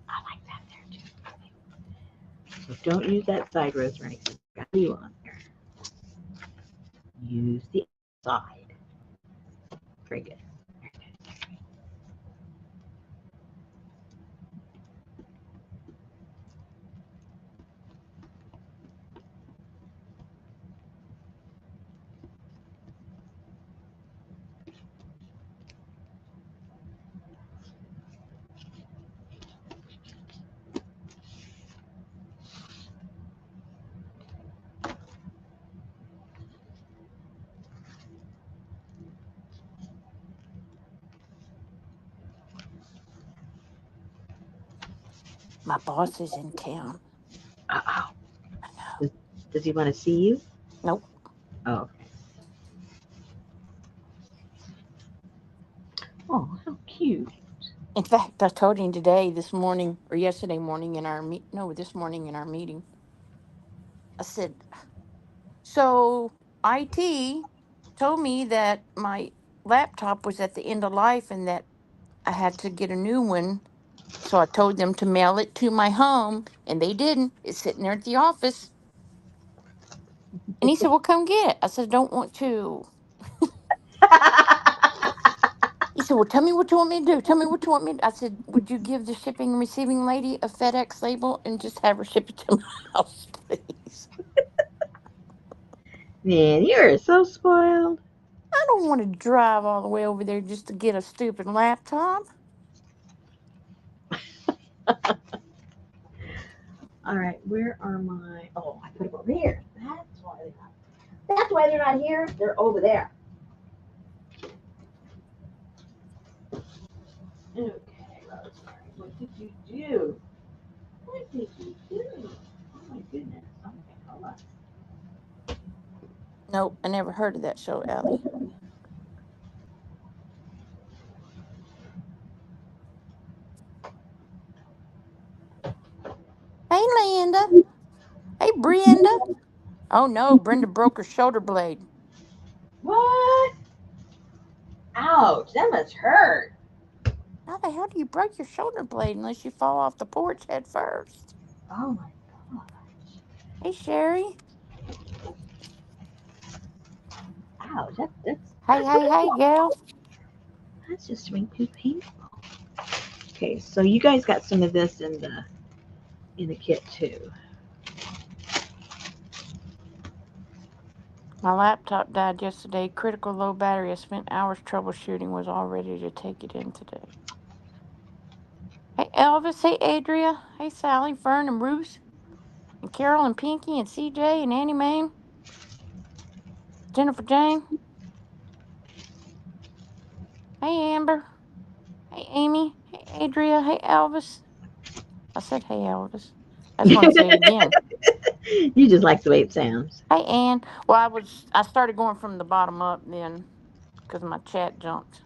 I like that there too. So don't use that side rose or anything. Got you on there. Use the side. Very good. My boss is in town. Oh, I know. does, does he want to see you? Nope. Oh, okay. Oh, how cute. In fact, I told him today, this morning, or yesterday morning in our no, this morning in our meeting. I said, so IT told me that my laptop was at the end of life and that I had to get a new one. So I told them to mail it to my home, and they didn't. It's sitting there at the office. And he said, well, come get it. I said, I don't want to. He said, well, tell me what you want me to do. Tell me what you want me to. I said, would you give the shipping and receiving lady a FedEx label and just have her ship it to my house, please? Man, you're so spoiled. I don't want to drive all the way over there just to get a stupid laptop. All right, where are my? Oh, I put them over here. That's why they're not. That's why they're not here. They're over there. Okay, Rosemary, what did you do? What did you do? Oh my goodness. Okay, hold on. Nope, I never heard of that show, Allie. Hey, Linda. Hey, Brenda. Oh, no, Brenda broke her shoulder blade. What? Ouch, that must hurt. How the hell do you break your shoulder blade unless you fall off the porch head first? Oh my god. Hey, Sherry. Ouch, Hey, hey, hey, girl. that's just way too painful. Okay, so you guys got some of this in the kit too. My laptop died yesterday. Critical low battery. I spent hours troubleshooting. Was all ready to take it in today. Hey, Elvis. Hey, Adria. Hey, Sally, Fern, and Bruce, and Carol, and Pinky, and CJ, and Annie Mae, Jennifer Jane. Hey, Amber. Hey, Amy. Hey, Adria. Hey, Elvis. I said, hey, Elvis. I just want to say it again. You just like the way it sounds. Hey, Ann. Well, I started going from the bottom up then because my chat jumped.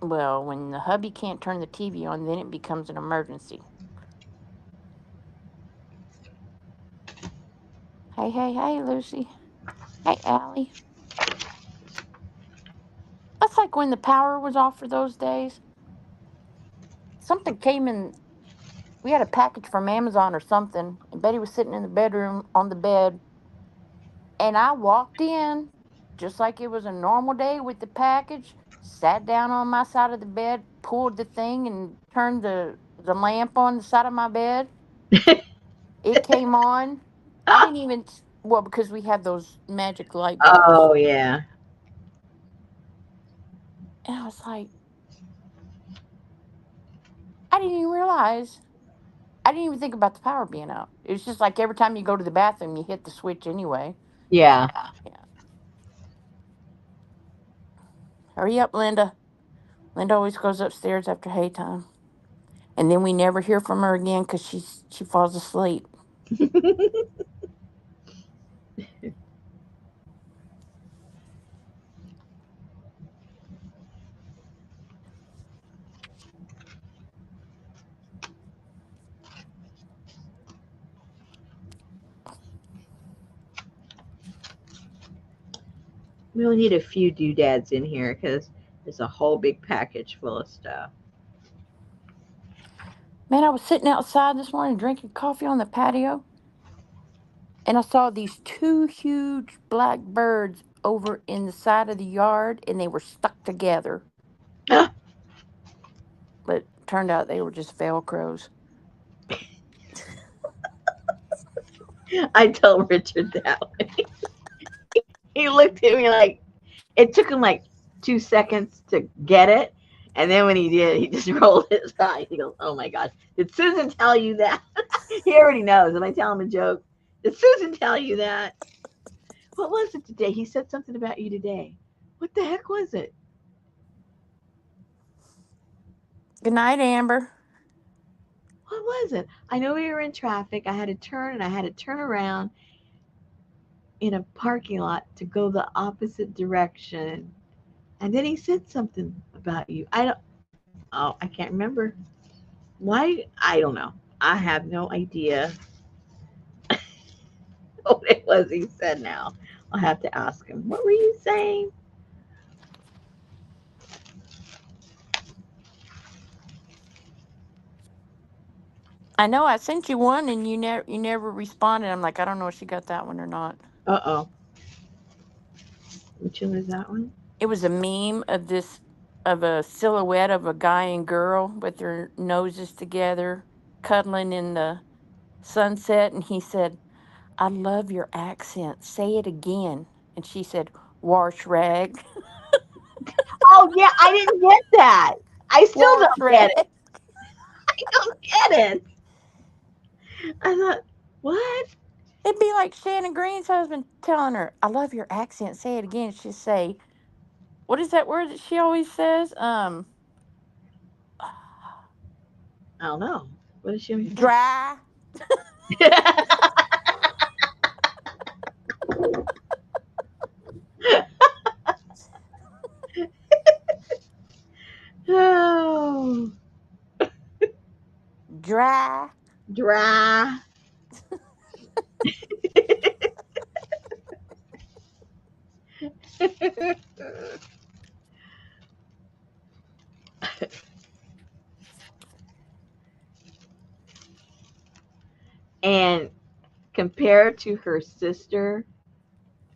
Well, when the hubby can't turn the TV on, then it becomes an emergency. Hey, hey, hey, Lucy. Hey, Allie. That's like when the power was off for those days. Something came in. We had a package from Amazon or something, and Betty was sitting in the bedroom on the bed, and I walked in just like it was a normal day with the package, sat down on my side of the bed, pulled the thing, and turned the lamp on the side of my bed. It came on. I didn't even, well, because we have those magic light bulbs. Oh yeah. And I was like, I didn't even realize. I didn't even think about the power being out. It was just like every time you go to the bathroom, you hit the switch anyway. Yeah. Yeah. Hurry up, Linda. Linda always goes upstairs after haytime. And then we never hear from her again because she falls asleep. We'll need a few doodads in here because there's a whole big package full of stuff. Man, I was sitting outside this morning drinking coffee on the patio, and I saw these two huge black birds over in the side of the yard, and they were stuck together. But turned out they were just velcros. I told Richard that one. He looked at me like it took him like 2 seconds to get it. And then when he did, he just rolled his eyes. He goes, "Oh my gosh, did Susan tell you that?" He already knows. And I tell him a joke. Did Susan tell you that? What was it today? He said something about you today. What the heck was it? Good night, Amber. What was it? I know we were in traffic. I had to turn and I had to turn around in a parking lot to go the opposite direction. And then he said something about you. I don't, oh, I can't remember. Why? I don't know. I have no idea what it was he said now. I'll have to ask him. What were you saying? I know I sent you one, and you never responded. I'm like, I don't know if she got that one or not. Uh oh. Which one is that one? It was a meme of a silhouette of a guy and girl with their noses together, cuddling in the sunset, and he said, I love your accent. Say it again. And she said, wash rag. Oh, yeah, I didn't get that. I still Wash don't get rag. it. I don't get it. I thought, what? It'd be like Shannon Green's husband telling her, I love your accent. Say it again. She'd say, what is that word that she always says? I don't know. What did she always say? Dry. Oh, Dry. dry. And compared to her sister,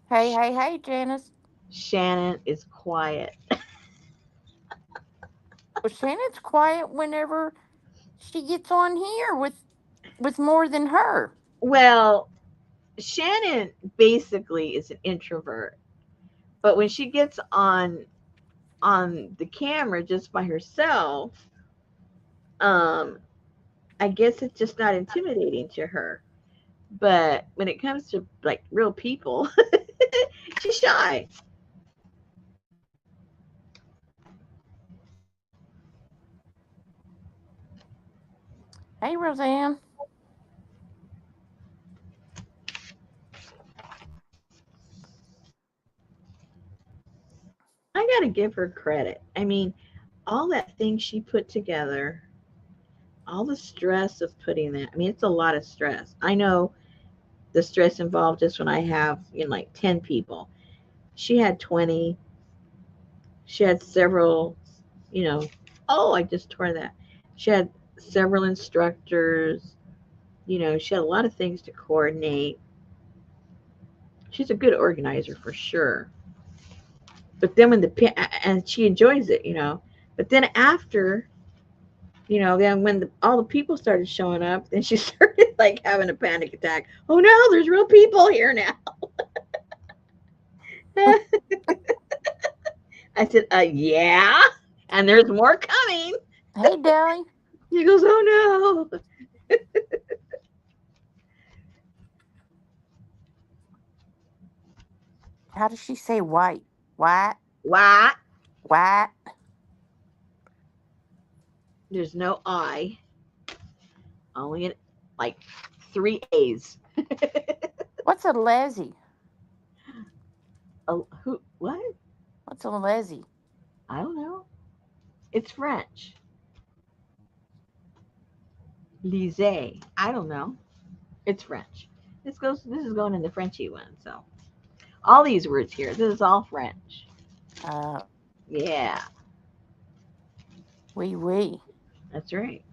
Hey, hey, hey, Janice. Shannon is quiet. Well, Shannon's quiet whenever she gets on here with more than her. Well, Shannon basically is an introvert. But when she gets on the camera just by herself, um, I guess it's just not intimidating to her. But when it comes to like real people, she's shy. Hey, Roseanne. I got to give her credit. I mean, all that thing she put together, all the stress of putting that. I mean, it's a lot of stress. I know the stress involved just when I have, like 10 people. She had 20. She had several, you know, oh, I just tore that. She had several instructors. She had a lot of things to coordinate. She's a good organizer for sure. But then and she enjoys it. But then after, then when all the people started showing up, then she started like having a panic attack. Oh no, there's real people here now. I said, yeah, and there's more coming. Hey, Deli. She goes, oh no. How does she say white? White? What? White? There's no I, only like three A's. What's a lezzy? Who? What? What's a lezzy? I don't know. It's French. Lise. I don't know. It's French. This is going in the Frenchy one. So all these words here. This is all French. Uh, Yeah, wee wee. that's right.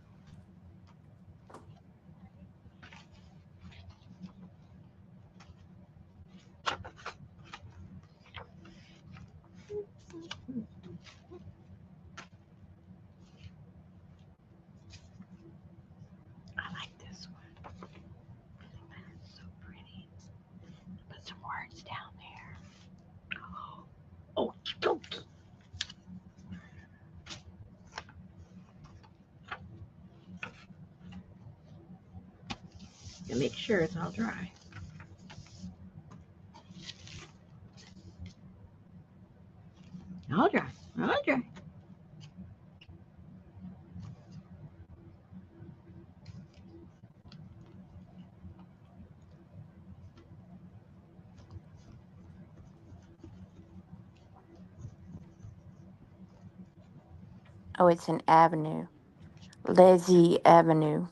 I like this one. It's so pretty. Put some words down there. Oh, okay. And make sure it's all dry. All dry. All dry. Oh, it's an avenue. Lezzy Avenue.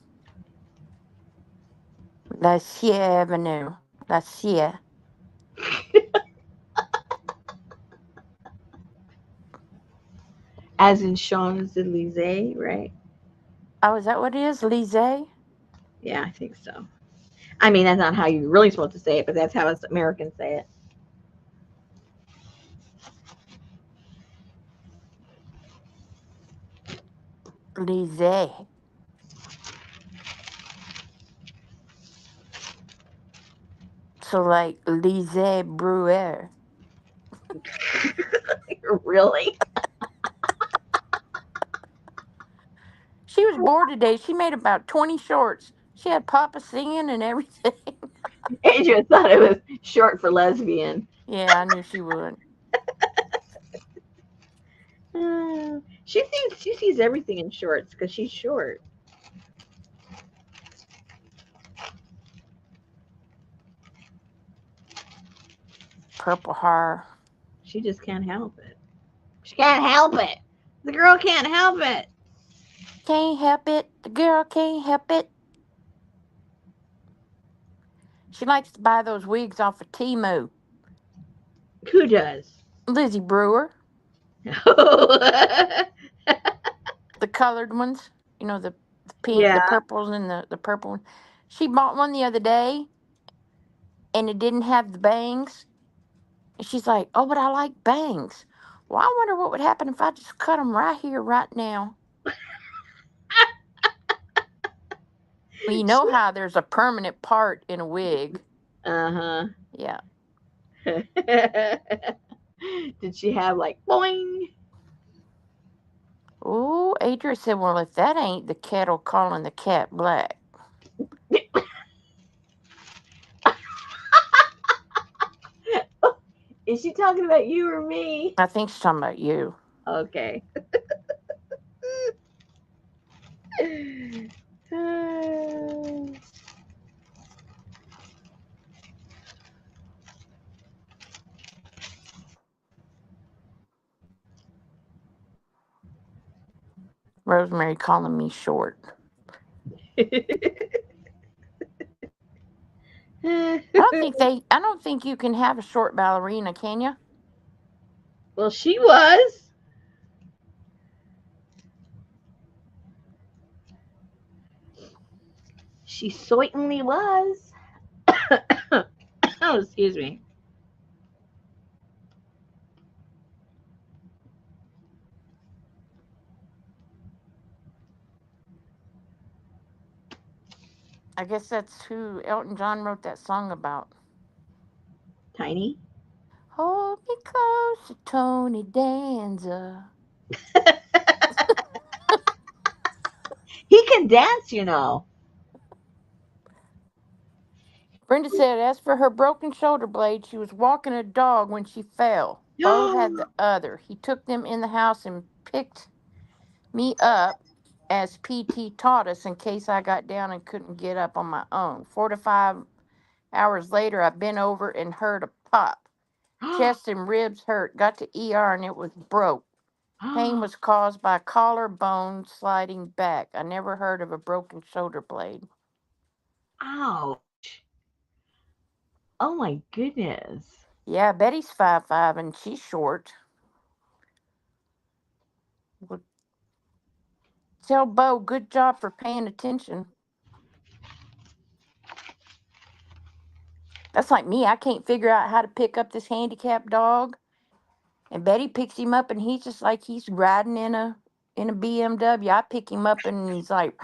La Sierra Avenue. La Sierra. As in Champs Elysees, right? Oh, is that what it is? Lise? Yeah, I think so. I mean, that's not how you're really supposed to say it, but that's how us Americans say it. Lise. So, like, Lise Brewer. Really? She was bored today. She made about 20 shorts. She had Papa singing and everything. Adrian thought it was short for lesbian. Yeah, I knew she would. She thinks she sees everything in shorts because she's short. Purple hair. She just can't help it. She can't help it. The girl can't help it. Can't help it. The girl can't help it. She likes to buy those wigs off of Timu. Who does? Lizzie Brewer. The colored ones. The pink, the Yeah. purples, and the purple one. She bought one the other day, and it didn't have the bangs. And she's like, "Oh, but I like bangs. Well, I wonder what would happen if I just cut them right here, right now." Well, you know She. how there's a permanent part in a wig. Uh Yeah. huh. Did she have like boing? Oh, Adria said, well, if that ain't the kettle calling the cat black. Is she talking about you or me? I think she's talking about you. Okay. Rosemary calling me short. I don't think you can have a short ballerina, can you? Well, she was. She certainly was. Oh, excuse me. I guess that's who Elton John wrote that song about. Tiny. Hold me close to Tony Danza. He can dance, you know. Brenda said, as for her broken shoulder blade, she was walking a dog when she fell. Bo had the other. He took them in the house and picked me up as PT taught us in case I got down and couldn't get up on my own. 4 to 5 hours later, I bent over and heard a pop. Chest and ribs hurt. Got to ER and it was broke. Pain was caused by collarbone sliding back. I never heard of a broken shoulder blade. Ouch. Oh my goodness. Yeah, Betty's 5'5" and she's short. Well, tell Bo, good job for paying attention. That's like me. I can't figure out how to pick up this handicapped dog. And Betty picks him up and he's just like he's riding in a BMW. I pick him up and he's like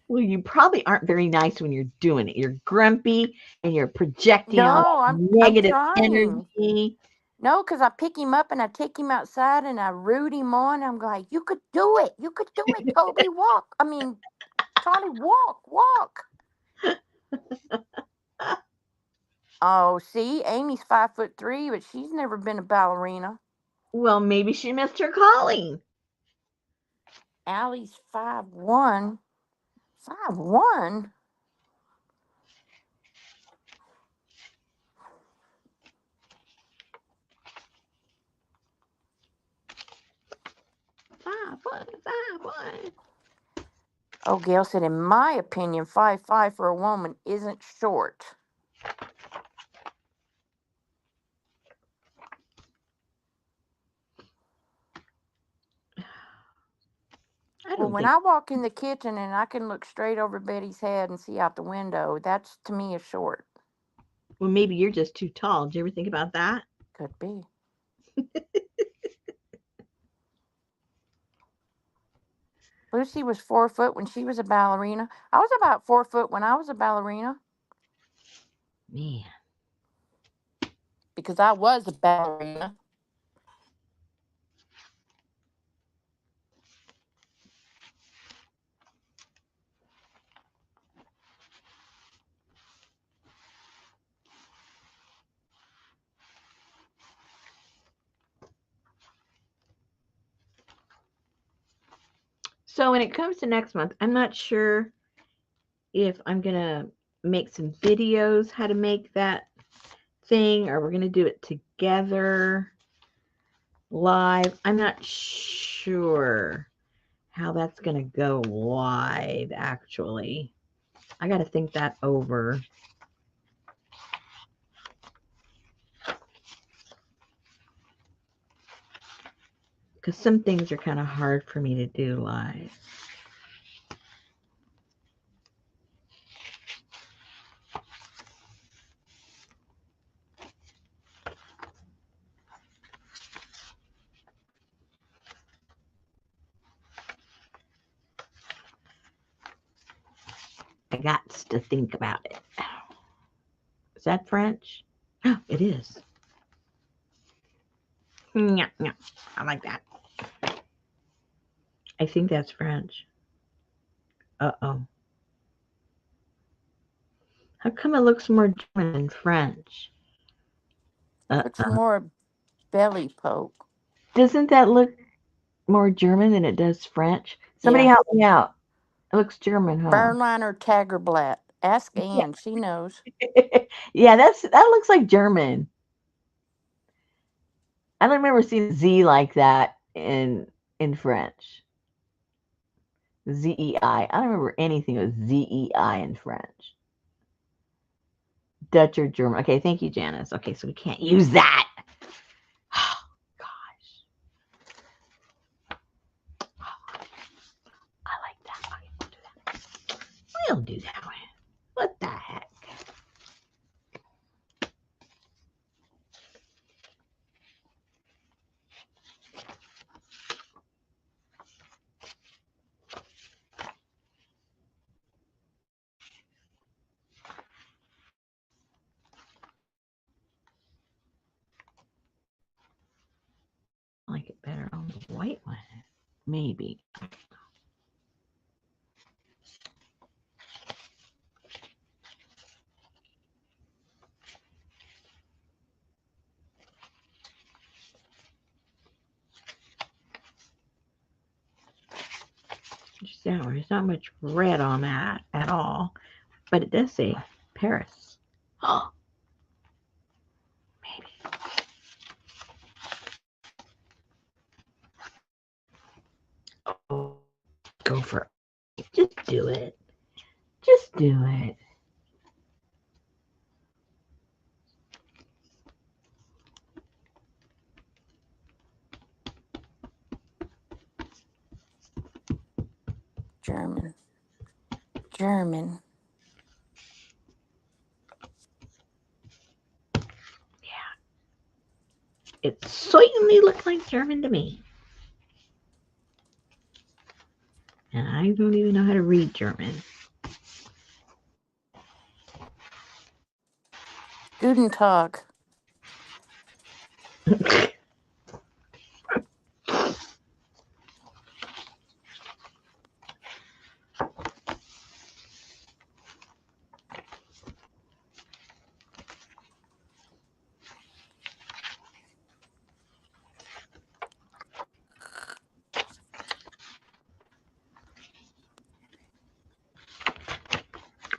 Well, you probably aren't very nice when you're doing it. You're grumpy and you're projecting all no, that I'm negative trying. energy. No, because I pick him up and I take him outside and I root him on. I'm like, you could do it. You could do it, Toby. Walk. I mean, Tony, walk, walk. Oh, see, Amy's 5'3", but she's never been a ballerina. Well, maybe she missed her calling. Allie's 5'1". 5'1"? 5'1", 5'1". Oh, Gail said, in my opinion, 5'5" for a woman isn't short. I Well, don't when think. I walk in the kitchen and I can look straight over Betty's head and see out the window, that's to me a short. Well, maybe you're just too tall. Did you ever think about that? Could be. Lucy was 4 foot when she was a ballerina. I was about 4 foot when I was a ballerina Man. because I was a ballerina. So when it comes to next month, I'm not sure if I'm going to make some videos how to make that thing or we're going to do it together live. I'm not sure how that's going to go live, actually. I got to think that over. Because some things are kind of hard for me to do live. I got to think about it. Is that French? Oh, it is. Yeah, yeah. I like that. I think that's French. Uh-oh. How come it looks more German than French? Looks Uh-uh. more belly poke. Doesn't that look more German than it does French? Somebody Yeah. help me out. It looks German, huh? Berliner Tagerblatt. Ask Ann. She knows. Yeah, that looks like German. I don't remember seeing Z like that in French. ZEI. I don't remember anything with ZEI in French. Dutch or German. Okay, thank you, Janice. Okay, so we can't use that. Oh, gosh. I like that. Okay, we'll do that. We'll do that one. What the heck? I like it better on the white one. Maybe. Just that one. There's not much red on that at all. But it does say Paris. Oh, maybe. Oh, go for it. Just do it. Just do it. German. German. Yeah. It certainly looked like German to me. And I don't even know how to read German. Guten Tag.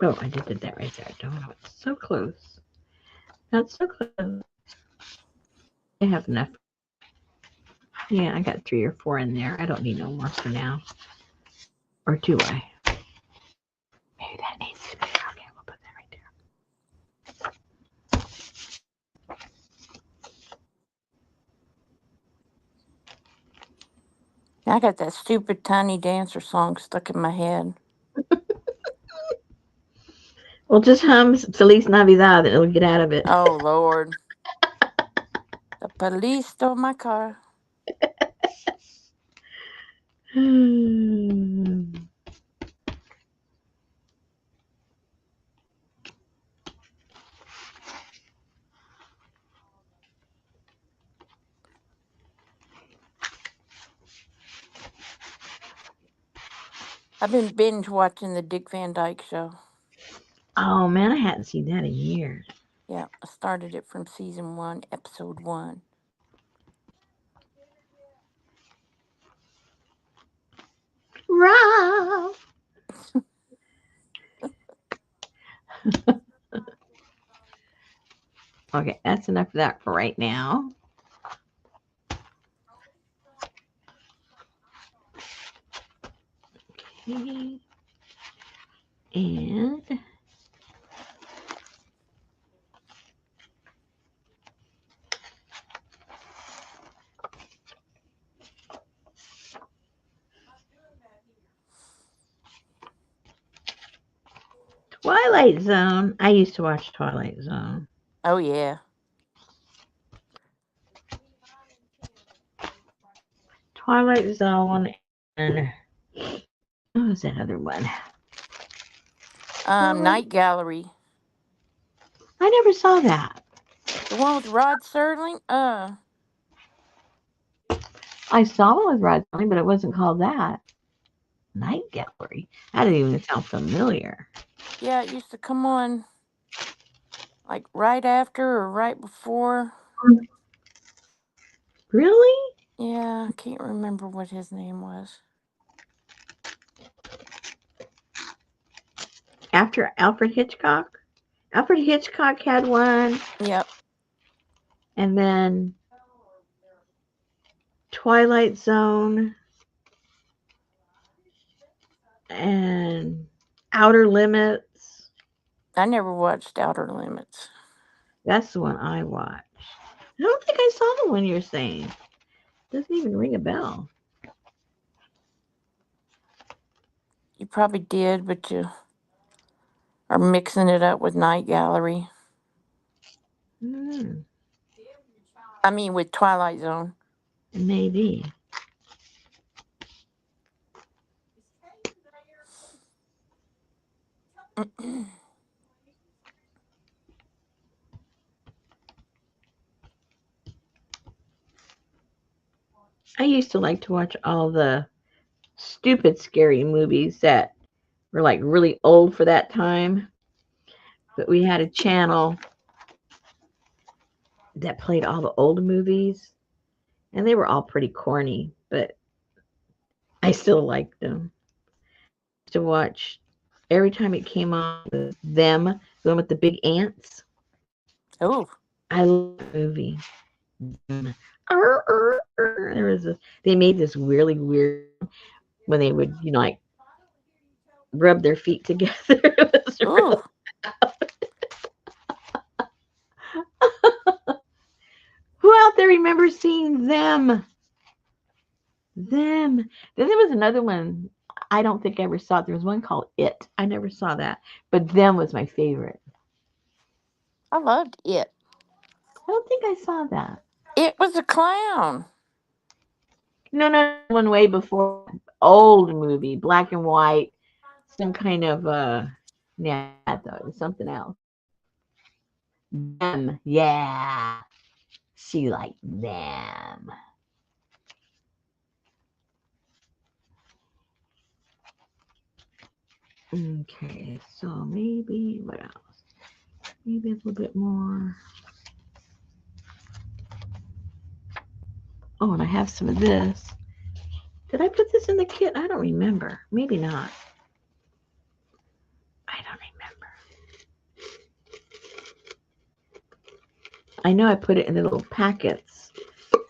Oh, I just did that right there. I don't know. It's so close. Not so close. I have enough. Yeah, I got 3 or 4 in there. I don't need no more for now. Or do I? Maybe that needs to be. Okay, we'll put that right I got that stupid Tiny Dancer song stuck in my head. there. Well, just hum Feliz Navidad and it'll get out of it. Oh, Lord. The police stole my car. I've been binge watching the Dick Van Dyke Show. Oh man, I hadn't seen that in years. Yeah, I started it from season 1, episode 1. Rob. Okay, that's enough of that for right now. Okay. And Twilight Zone. I used to watch Twilight Zone. Oh, yeah. Twilight Zone and what was that other one? Twilight. Night Gallery. I never saw that. The one with Rod Serling? I saw one with Rod Serling, but it wasn't called that. Night Gallery. That didn't even sound familiar. Yeah, it used to come on like right after or right before. Really? Yeah, I can't remember what his name was. After Alfred Hitchcock? Alfred Hitchcock had one, Yep. and then Twilight Zone and Outer Limits. I never watched Outer Limits. That's the one I watched. I don't think I saw the one you're saying. Doesn't even ring a bell. You probably did, but you are mixing it up with Night Gallery. Hmm, I mean, with Twilight Zone. maybe. I used to like to watch all the stupid scary movies that were like really old for that time. But we had a channel that played all the old movies, and they were all pretty corny, but I still liked them. To watch every time it came on with them, the one with the big ants. Oh, I love that movie. Them. There was a, they made this really weird when they would, like rub their feet together. It was ooh, really, who out there remembers seeing them? Them. Then there was another one. I don't think I ever saw it. There was one called It. I never saw that, but them was my favorite. I loved it. I don't think I saw that. It was a clown. No, no, one way before. Old movie, black and white, some kind of yeah, though it was something else. Them, yeah, she liked them. Okay, so maybe what else? Maybe a little bit more. Oh, and I have some of this. Did I put this in the kit? I don't remember. Maybe not. I don't remember. I know I put it in the little packets,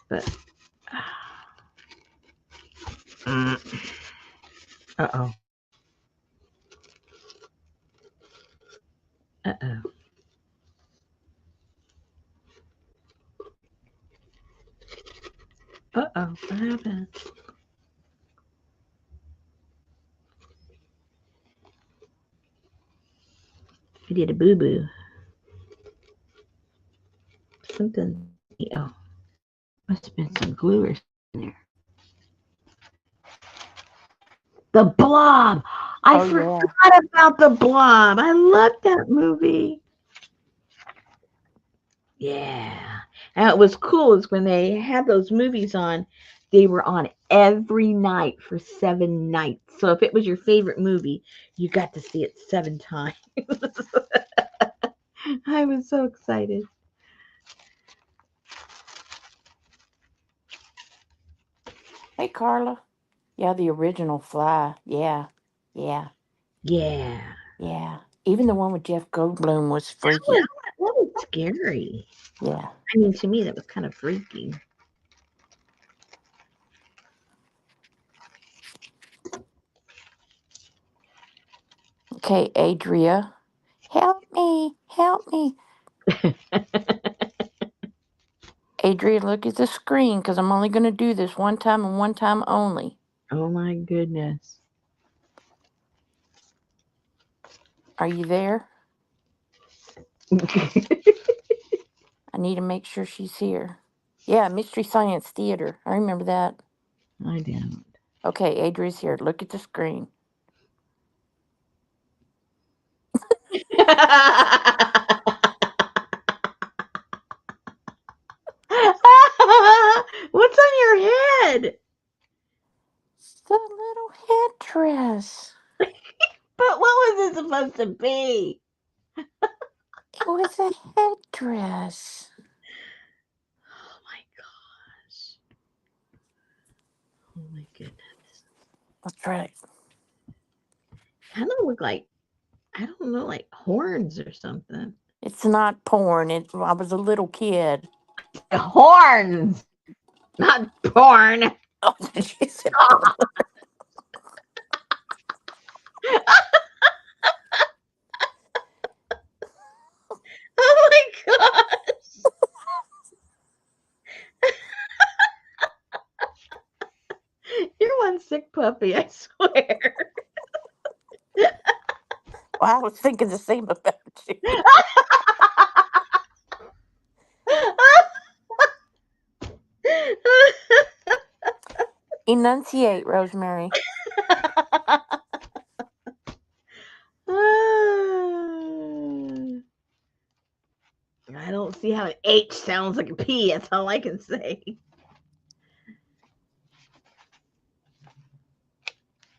but uh oh, uh oh, uh oh. What happened? I did a boo boo. Something sticky. Oh, must have been some glue or something there. The Blob. I Oh forgot yeah. about the Blob. I loved that movie. Yeah. And it was cool is when they had those movies on, they were on every night for 7 nights. So if it was your favorite movie, you got to see it 7 times. I was so excited. Hey, Carla. Yeah, the original Fly. Yeah, yeah, Yeah. yeah. Even the one with Jeff Goldblum was That freaky. was scary. Yeah. I mean, to me, that was kind of freaky. Okay, Adria. Help me. Help me. Adria, look at the screen because I'm only going to do this one time and one time only. Oh my goodness. Are you there? I need to make sure she's here. Yeah, Mystery Science Theater. I remember that. I don't. Okay, Adria's here. Look at the screen. to be? It was a headdress. Oh my gosh. Oh my goodness. That's right. Kind of look like, I don't know, like horns or something. It's not porn. I was a little kid. Horns, not porn. Oh, she said porn. Oh my gosh. You're one sick puppy, I swear. Well, I was thinking the same about you. Enunciate, Rosemary. I don't see how an H sounds like a P. That's all I can say.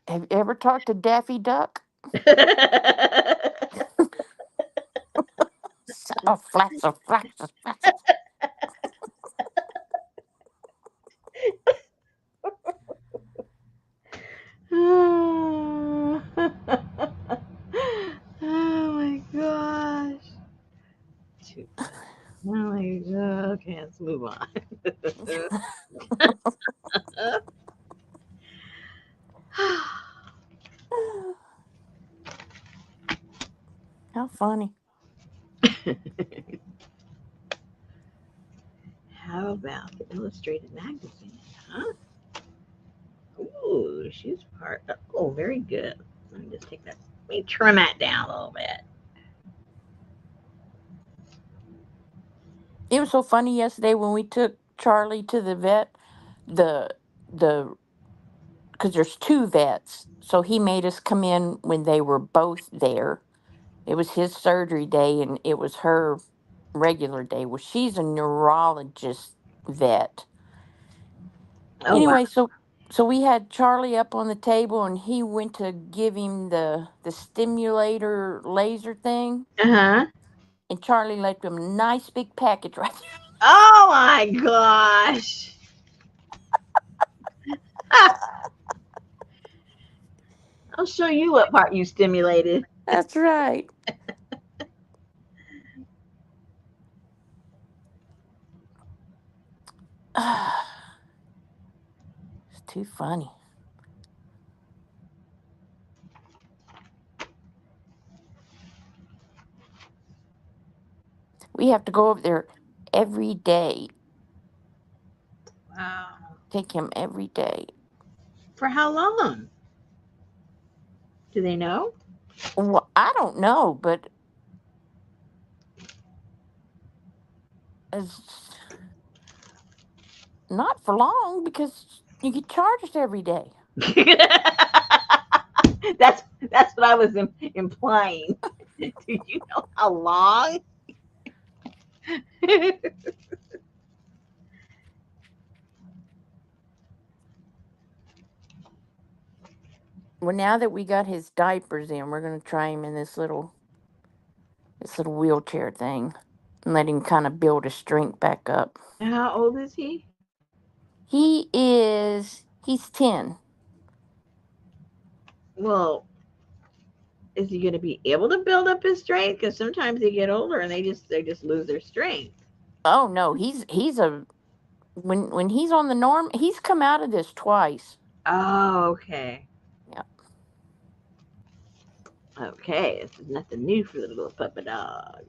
Have you ever talked to Daffy Duck? Oh, flaps, flaps, flaps. Oh my gosh. Too funny. Oh my god. Okay, let's move on. How funny. How about the Illustrated magazine? Huh? Ooh, she's part. Oh, very good. Let me just take that. Let me trim that down a little bit. It was so funny yesterday when we took Charlie to the vet. The the because there's two vets, so he made us come in when they were both there. It was his surgery day, and it was her regular day. Well, she's a neurologist vet. Oh wow. Anyway, so we had Charlie up on the table, and he went to give him the stimulator laser thing, Uh huh. and Charlie left him a nice big package right there. Oh my gosh. Ah, I'll show you what part you stimulated. That's right. It's too funny. We have to go over there every day. Wow. Take him every day. For how long? Do they know? Well, I don't know, but it's not for long because you get charged every day. That's what I was implying. Do you know how long? Well, now that we got his diapers in, we're gonna try him in this little wheelchair thing and let him kind of build his strength back up. How old is he? He's 10. Well, is he going to be able to build up his strength? Because sometimes they get older and they just lose their strength. Oh no, he's a when he's on the norm, he's come out of this twice. Oh, okay. Yeah. Okay, this is nothing new for the little puppy dog.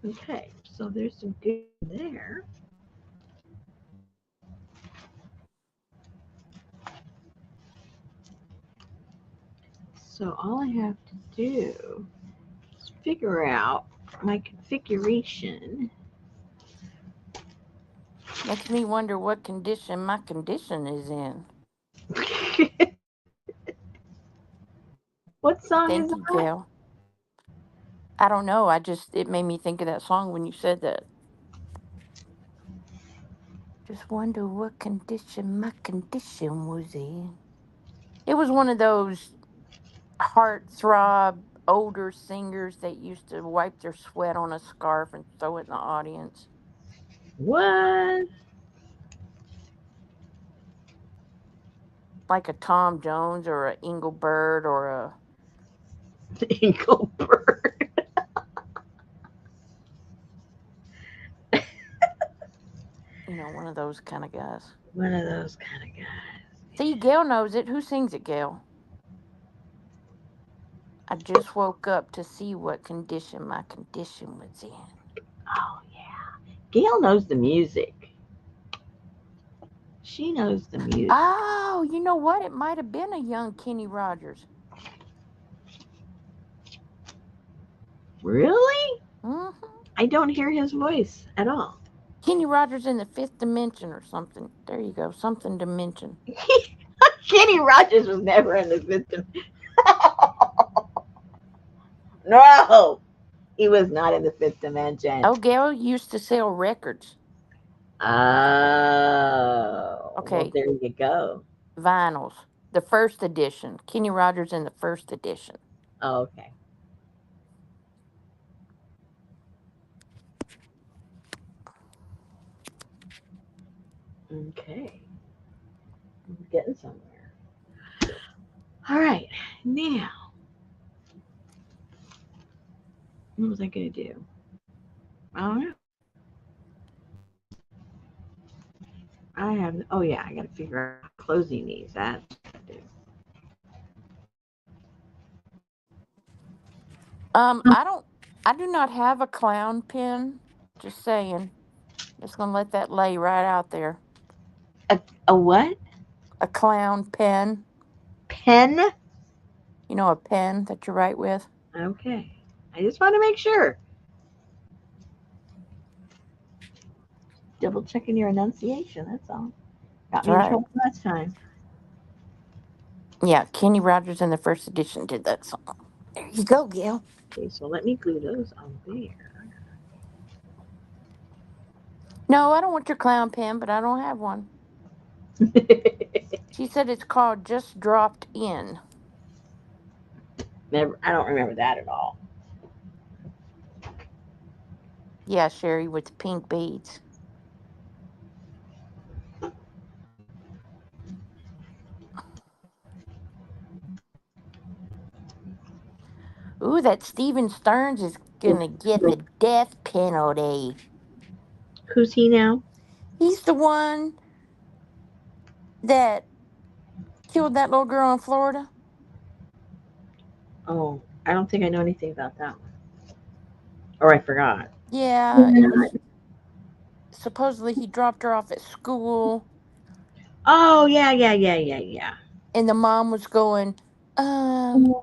Okay, so there's some good there. So all I have to do is figure out my configuration. Makes me wonder what condition my condition is in. What song is Thank you, that? Gail. I don't know. It made me think of that song when you said that. Just wonder what condition my condition was in. It was one of those. heartthrob older singers that used to wipe their sweat on a scarf and throw it in the audience, What? like a Tom Jones or a Engelbert or a Engelbert. one of those kind of guys. One of those kind of guys. See, Gail knows it. Who sings it, Gail? I just woke up to see what condition my condition was in. Oh yeah. Gail knows the music. She knows the music. Oh, you know what? It might have been a young Kenny Rogers. Really? Hmm. I don't hear his voice at all. Kenny Rogers in the fifth dimension or something. There you go. Something dimension. Kenny Rogers was never in the system. No, he was not in the fifth dimension. Oh, Gail used to sell records. Oh, well, Okay, there you go. vinyls. The first edition. Kenny Rogers in the first edition. Oh, okay. Okay. We're getting somewhere. All right. Now, what was I going to do? I don't know. I have, oh, yeah, I got to figure out closing these. That's what I do. I do not have a clown pin. Just saying. Just gonna let that lay right out there. A what? A clown pen. Pen? A pen that you write with. Okay. I just want to make sure. Double checking your enunciation. That's all. Got That's me in right. trouble last time. Yeah, Kenny Rogers in the first edition did that song. There you go, Gail. Okay, so let me glue those on there. No, I don't want your clown pen, but I don't have one. She said it's called Just Dropped In. Never, I don't remember that at all. Yeah, Sherry, with pink beads. Ooh, that Steven Stearns is gonna get the death penalty. Who's he now? He's the one that killed that little girl in Florida. Oh, I don't think I know anything about that one. Or I forgot. Yeah, it was supposedly he dropped her off at school, Oh, yeah, yeah, yeah, yeah, yeah. and the mom was going, and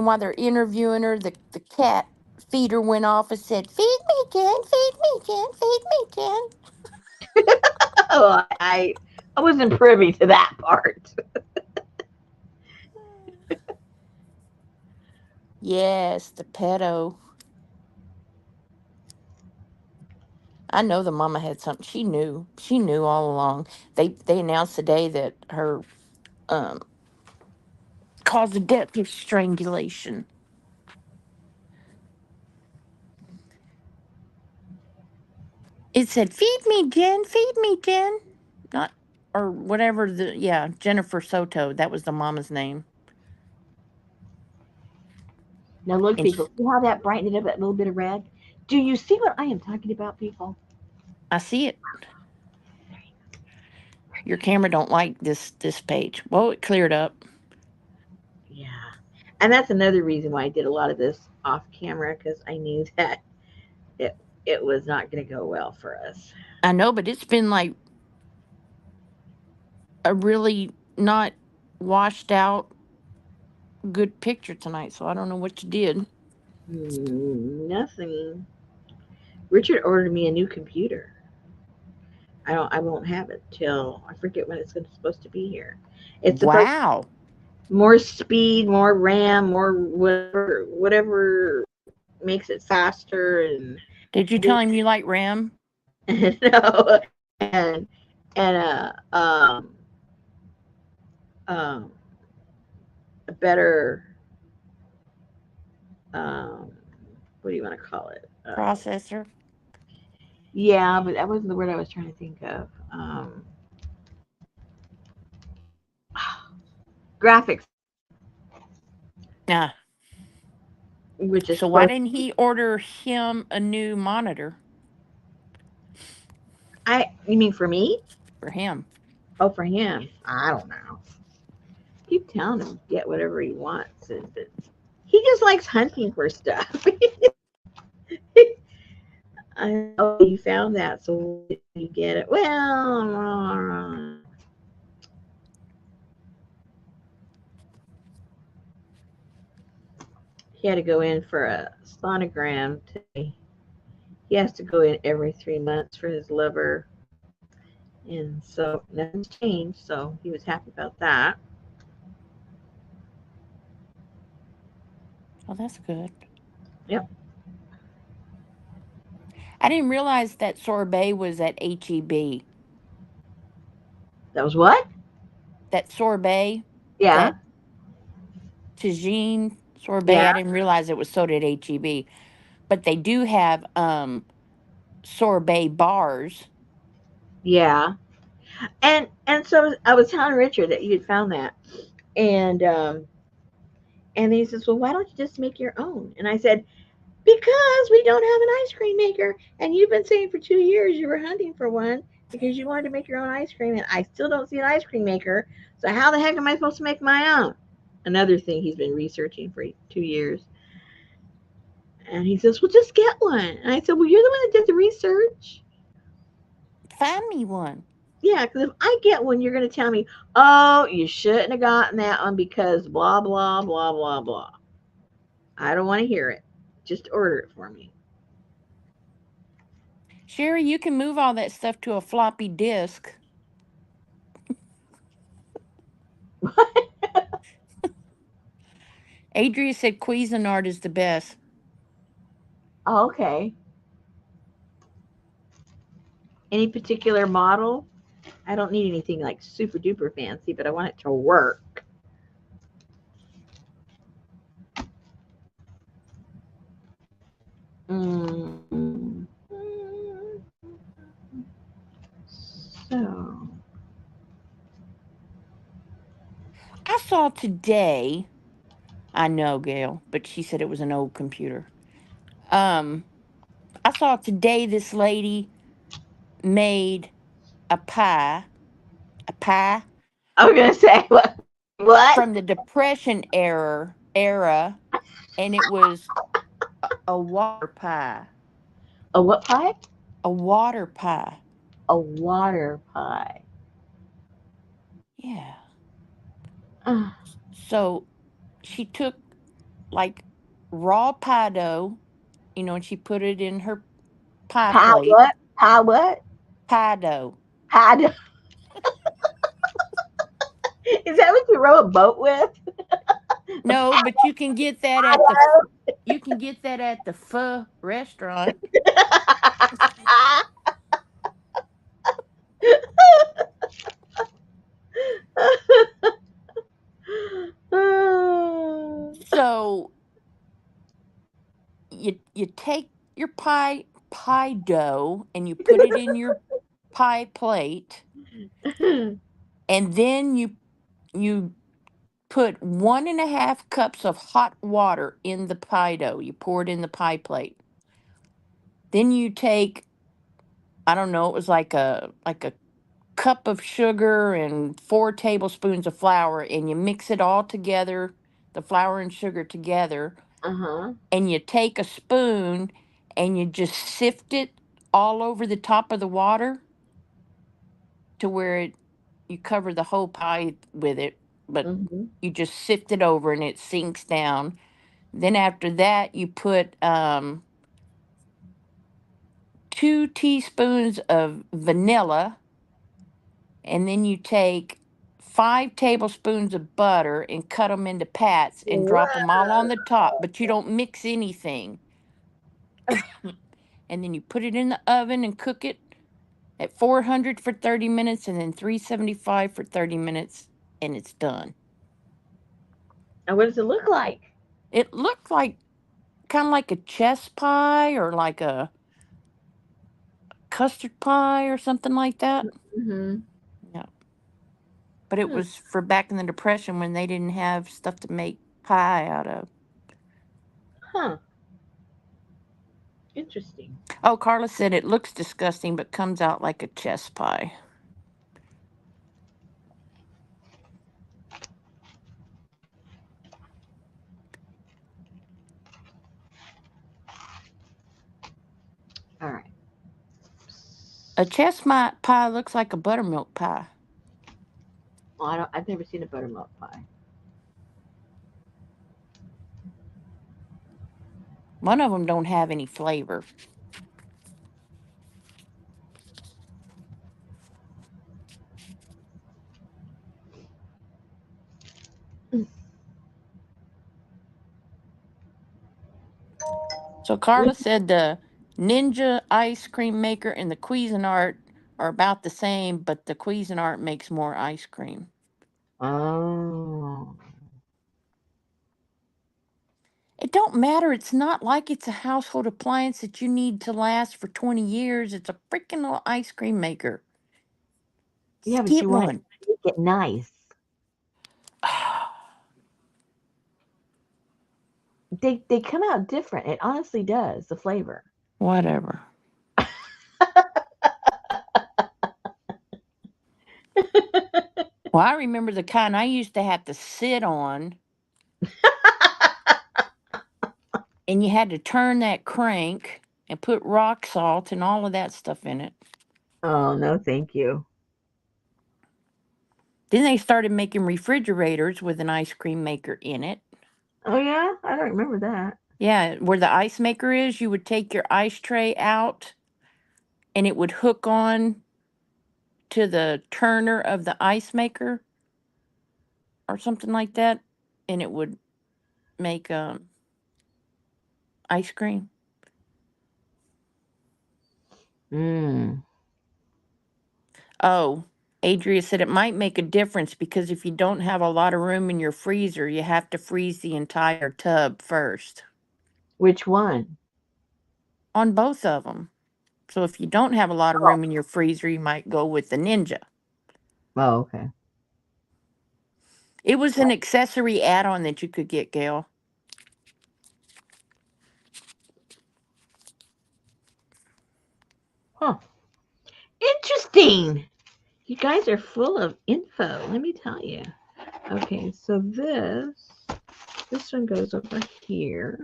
while they're interviewing her, the cat feeder went off and said, "Feed me, Jen, feed me, Jen, feed me, Jen." Oh, I wasn't privy to that part. Yes, the pedo. I know the mama had something. She knew. She knew all along. They announced today that her um cause of death was strangulation. It said, "Feed me, Jen. Feed me, Jen." Not or whatever the yeah Jennifer Soto. That was the mama's name. Now, look, And people, see how that brightened it up, that little bit of red? Do you see what I am talking about, people? I see it. Your camera don't like this page. Well, it cleared up. Yeah. And that's another reason why I did a lot of this off camera because I knew that it it was not going to go well for us. I know, but it's been like a really not washed out good picture tonight. So I don't know what you did. Nothing. Richard ordered me a new computer. I won't have it till I forget when it's supposed to be here. It's supposed Wow. more speed, more RAM, more whatever makes it faster Did you and tell him you like Ram? no and um a better um, what do you want to call it? Processor. Yeah, but that wasn't the word I was trying to think of. Graphics, Nah. which is So why supposed. didn't he order him a new monitor You mean for me? for him? Oh, for him. I don't know. Keep telling him get whatever he wants. He just likes hunting for stuff. Oh, you found that, so you get it. Well, he had to go in for a sonogram today. He has to go in every 3 months for his liver, and so nothing's changed. So he was happy about that. Oh, that's good. Yep. I didn't realize that sorbet was at HEB. That was what? That sorbet, Yeah. that tagine sorbet, Yeah. I didn't realize it was sold at HEB. But they do have sorbet bars. Yeah. And so I was telling Richard that you had found that, and and he says, well, why don't you just make your own? And I said, because we don't have an ice cream maker, and you've been saying for 2 years you were hunting for one because you wanted to make your own ice cream, and I still don't see an ice cream maker. So how the heck am I supposed to make my own? Another thing he's been researching for 2 years. And he says, well, just get one. And I said, well, you're the one that did the research. Find me one. Yeah, because if I get one, you're going to tell me, oh, you shouldn't have gotten that one because blah, blah, blah, blah, blah. I don't want to hear it. Just order it for me. Sherry, you can move all that stuff to a floppy disk. Adria said Cuisinart is the best. Oh, okay. Any particular model? I don't need anything like super duper fancy, but I want it to work. Mm. So, I saw today, I know, Gail, but she said it was an old computer. Um, I saw today this lady made a pie, a pie I was gonna say what? from the Depression era, and it was a water pie. A what pie? A water pie. A water pie. Yeah. Uh, So she took like raw pie dough, and she put it in her pie pie plate. what? Pie what? Pie dough. Pie. Is that what you row a boat with? A No, but you can get that at the pho restaurant. So you take your pie dough and you put it in your pie plate, and then you put 1.5 cups of hot water in the pie dough. You pour it in the pie plate. Then you take, I don't know, it was like a cup of sugar and 4 tablespoons of flour, and you mix it all together, the flour and sugar together, Uh-huh. and you take a spoon and you just sift it all over the top of the water to where you cover the whole pie with it, but Mm-hmm. you just sift it over and it sinks down. Then after that, you put 2 teaspoons of vanilla, and then you take 5 tablespoons of butter and cut them into pats and drop them all on the top, but you don't mix anything. And then you put it in the oven and cook it at 400 for 30 minutes and then 375 for 30 minutes, and it's done. And what does it look like? It looked like kind of like a chess pie or like a custard pie or something like that. Mm-hmm. Yeah. But it Hmm. was for back in the Depression when they didn't have stuff to make pie out of. Huh. Interesting. Oh, Carla said it looks disgusting but comes out like a chess pie. All right. A pie looks like a buttermilk pie. Well, I don't. I've never seen a buttermilk pie. One of them don't have any flavor. So Carla Which? said the Ninja ice cream maker and the Cuisinart are about the same, but the Cuisinart makes more ice cream. Oh. It don't matter. It's not like it's a household appliance that you need to last for 20 years. It's a freaking little ice cream maker. Yeah, Just but get you want to one. make it nice. They come out different. It honestly does. The flavor. Whatever. Well, I remember the kind I used to have to sit on, and you had to turn that crank and put rock salt and all of that stuff in it. Oh no, thank you. Then they started making refrigerators with an ice cream maker in it. Oh yeah, I don't remember that. Yeah, where the ice maker is, you would take your ice tray out and it would hook on to the turner of the ice maker or something like that, and it would make ice cream. Mm. Oh, Adria said it might make a difference because if you don't have a lot of room in your freezer, you have to freeze the entire tub first Which one? on both of them. So if you don't have a lot of room in your freezer, you might go with the Ninja. Oh, okay. It was an accessory add-on that you could get, Gail. Huh. Interesting. You guys are full of info. Let me tell you. Okay, so this one goes over here,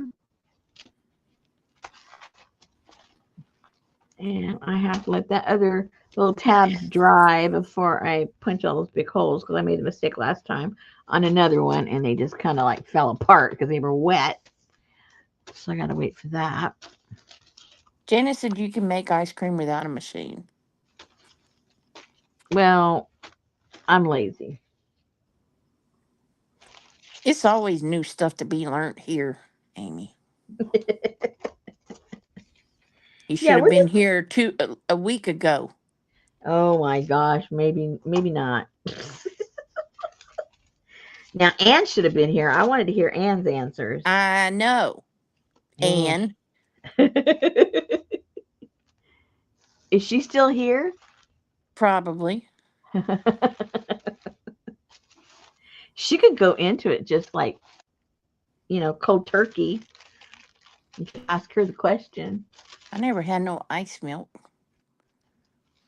and I have to let that other little tabs dry before I punch all those big holes because I made a mistake last time on another one, and they just kind of like fell apart because they were wet. So I gotta wait for that. Janice said you can make ice cream without a machine. Well, I'm lazy. It's always new stuff to be learned here, Amy. You should Yeah, have we're been just. here a week ago. Oh my gosh, maybe not. Now Anne should have been here. I wanted to hear Anne's answers. I know. Mm. And Is she still here? probably. She could go into it just like, cold turkey. You could ask her the question. I never had no ice milk.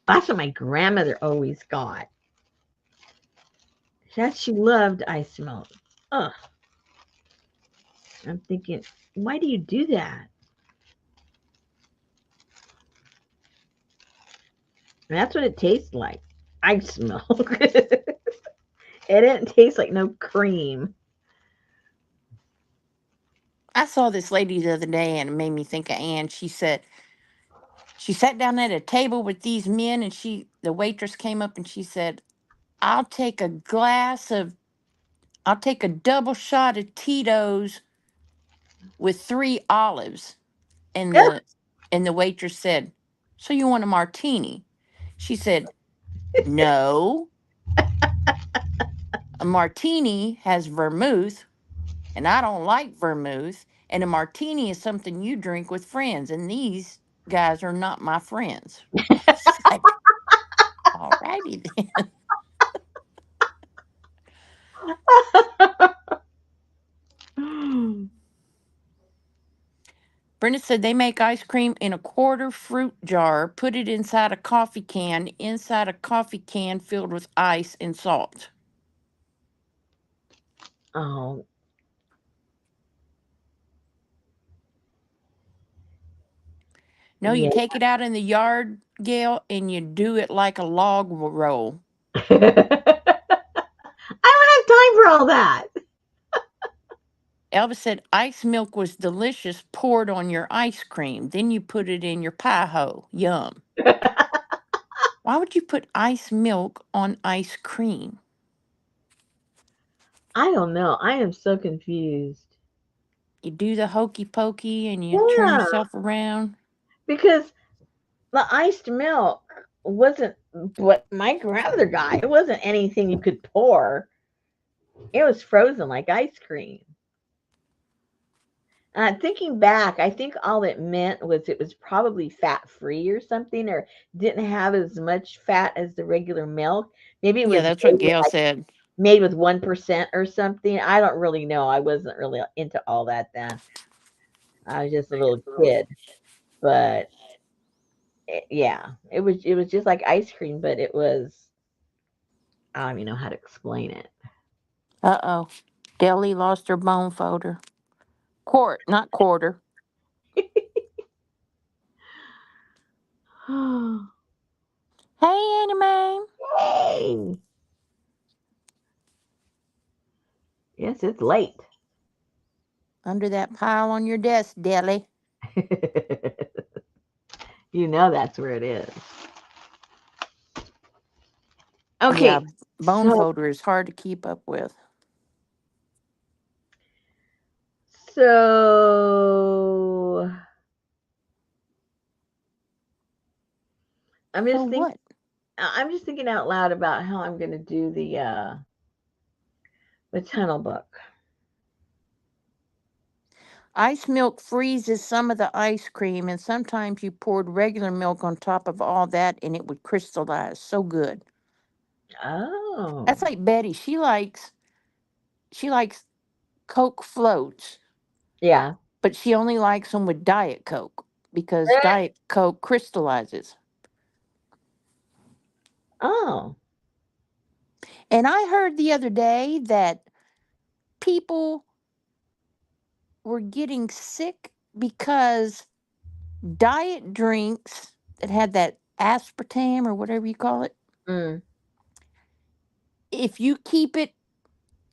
That's what my grandmother always got. She loved ice milk. Ugh. I'm thinking, why do you do that? And that's what it tastes like. Ice milk. It didn't taste like no cream. I saw this lady the other day and it made me think of Ann. She said she sat down at a table with these men and the waitress came up and she said, I'll take a glass of I'll take a double shot of Tito's with 3 olives. And the waitress said, so you want a martini? She said, no. A martini has vermouth and I don't like vermouth, and a martini is something you drink with friends, and these guys are not my friends. It's like, all righty then. Brenda said they make ice cream in a quarter fruit jar, put it inside a coffee can filled with ice and salt. Oh, No, you yeah. take it out in the yard, Gail, and you do it like a log roll. I don't have time for all that. Elvis said ice milk was delicious poured on your ice cream. Then you put it in your pie hole. Yum. Why would you put ice milk on ice cream? I don't know. I am so confused. You do the hokey pokey and you turn Yeah, yourself around. because the iced milk wasn't what my grandmother got. It wasn't anything you could pour. It was frozen like ice cream. Thinking back, I think all it meant was it was probably fat free or something, or didn't have as much fat as the regular milk. Maybe it Yeah, was that's what made with Gail like said. 1% or something. I don't really know. I wasn't really into all that then. I was just a little kid, but yeah, it was just like ice cream, but it was I don't even know how to explain it. Uh oh. Deli lost her bone folder. Quart, not quarter. Hey, Annie Mae. Hey, yes, it's late. Under that pile on your desk, Deli. You know that's where it is. Yeah, Okay, bone so folder is hard to keep up with. so I'm So just think what? I'm just thinking out loud about how I'm going to do the tunnel book. Ice milk freezes some of the ice cream, and sometimes you poured regular milk on top of all that and it would crystallize. So good. That's Oh, like Betty. She likes Coke floats, yeah. but she only likes them with Diet Coke because Diet Coke crystallizes. Oh, And I heard the other day that people were getting sick because diet drinks that had that aspartame or whatever you call it, mm, if you keep it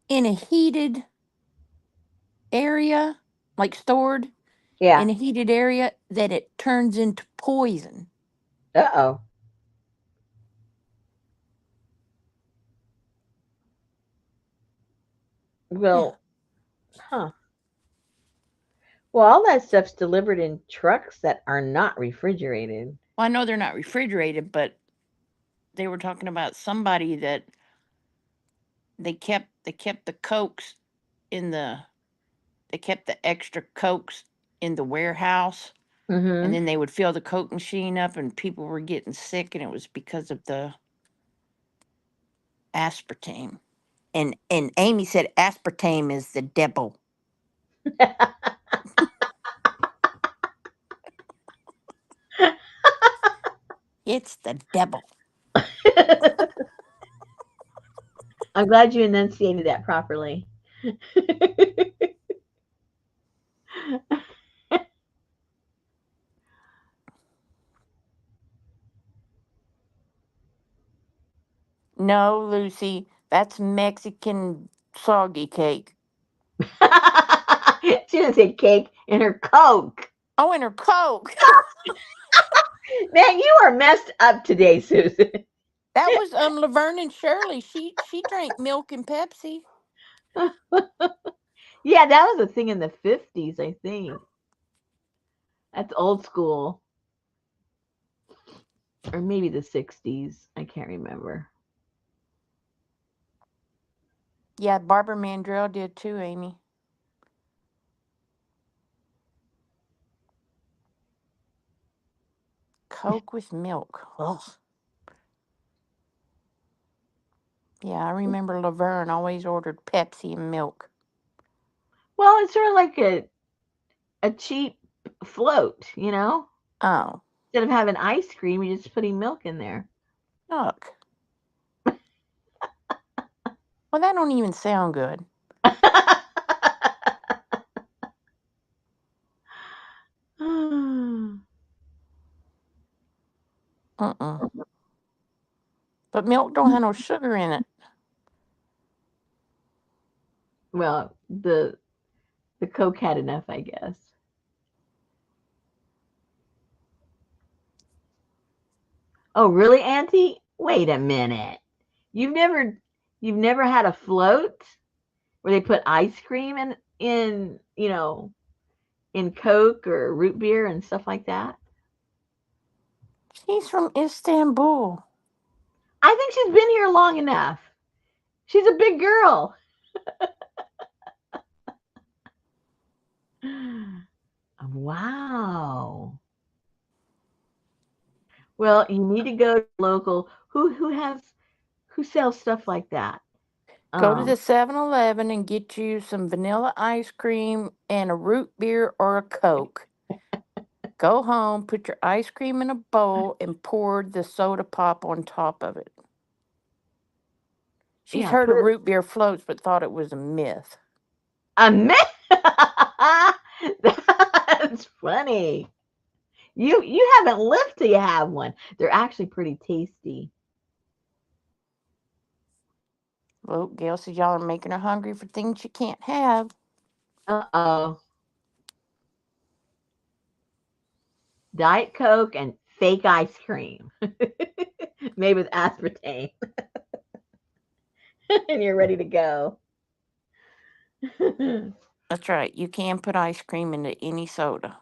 in a heated area, like stored yeah. in a heated area, that it turns into poison. Uh-oh. Yeah. Well, huh. Well, all that stuff's delivered in trucks that are not refrigerated. Well, I know they're not refrigerated, but they were talking about somebody that they kept the cokes in the they kept the extra cokes in the warehouse, and Mm-hmm. then they would fill the coke machine up and people were getting sick, and it was because of the aspartame. And Amy said aspartame is the devil. It's the devil. I'm glad you enunciated that properly. No, Lucy, that's Mexican soggy cake. She didn't say cake in her Coke. Oh, and her coke. Man, you are messed up today, Susan. That was Laverne and Shirley. She drank milk and Pepsi. Yeah, that was a thing in the 50s, I think. That's old school. Or maybe the 60s. I can't remember. Yeah, Barbara Mandrell did too, Amy. Coke with milk. Ugh. Yeah, I remember Laverne always ordered Pepsi and milk. Well, it's sort of like a cheap float, you know? Oh, Instead of having ice cream, you're just putting milk in there. look. Well, that don't even sound good. Mm-mm. But milk don't have no sugar in it. Well, the Coke had enough, I guess. Oh, really, Auntie? Wait a minute. You've never you've never had a float where they put ice cream in Coke or root beer and stuff like that? She's from Istanbul. I think she's been here long enough. She's a big girl. Wow. Well, you need to go to local who sells stuff like that. Go to Um, the 7-Eleven and get you some vanilla ice cream and a root beer or a Coke. Go home, put your ice cream in a bowl, and pour the soda pop on top of it. She's yeah, heard put of it root beer floats, but thought it was a myth. a minute. That's funny. You haven't lived till you have one. They're actually pretty tasty. Well, Gail says y'all are making her hungry for things you can't have. Uh-oh. Diet Coke and fake ice cream. Made with aspartame. And you're ready to go. That's right. You can put ice cream into any soda.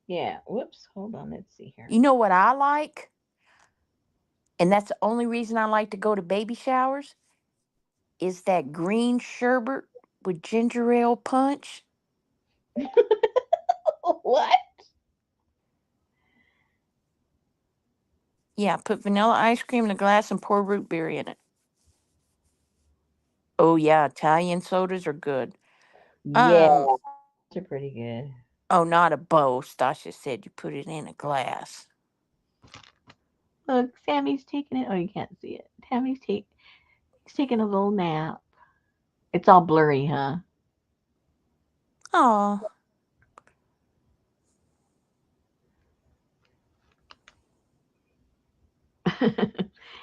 Yeah. Whoops. Hold on. Let's see here. You know what I like? And that's the only reason I like to go to baby showers is that green sherbet with ginger ale punch. What? Yeah, put vanilla ice cream in a glass and pour root beer in it. Oh yeah, Italian sodas are good. Yeah, Um, they're pretty good. oh, not a bowl. Stasha said you put it in a glass. Look, Sammy's taking it. Oh, you can't see it. He's taking a little nap. It's all blurry, huh? Oh,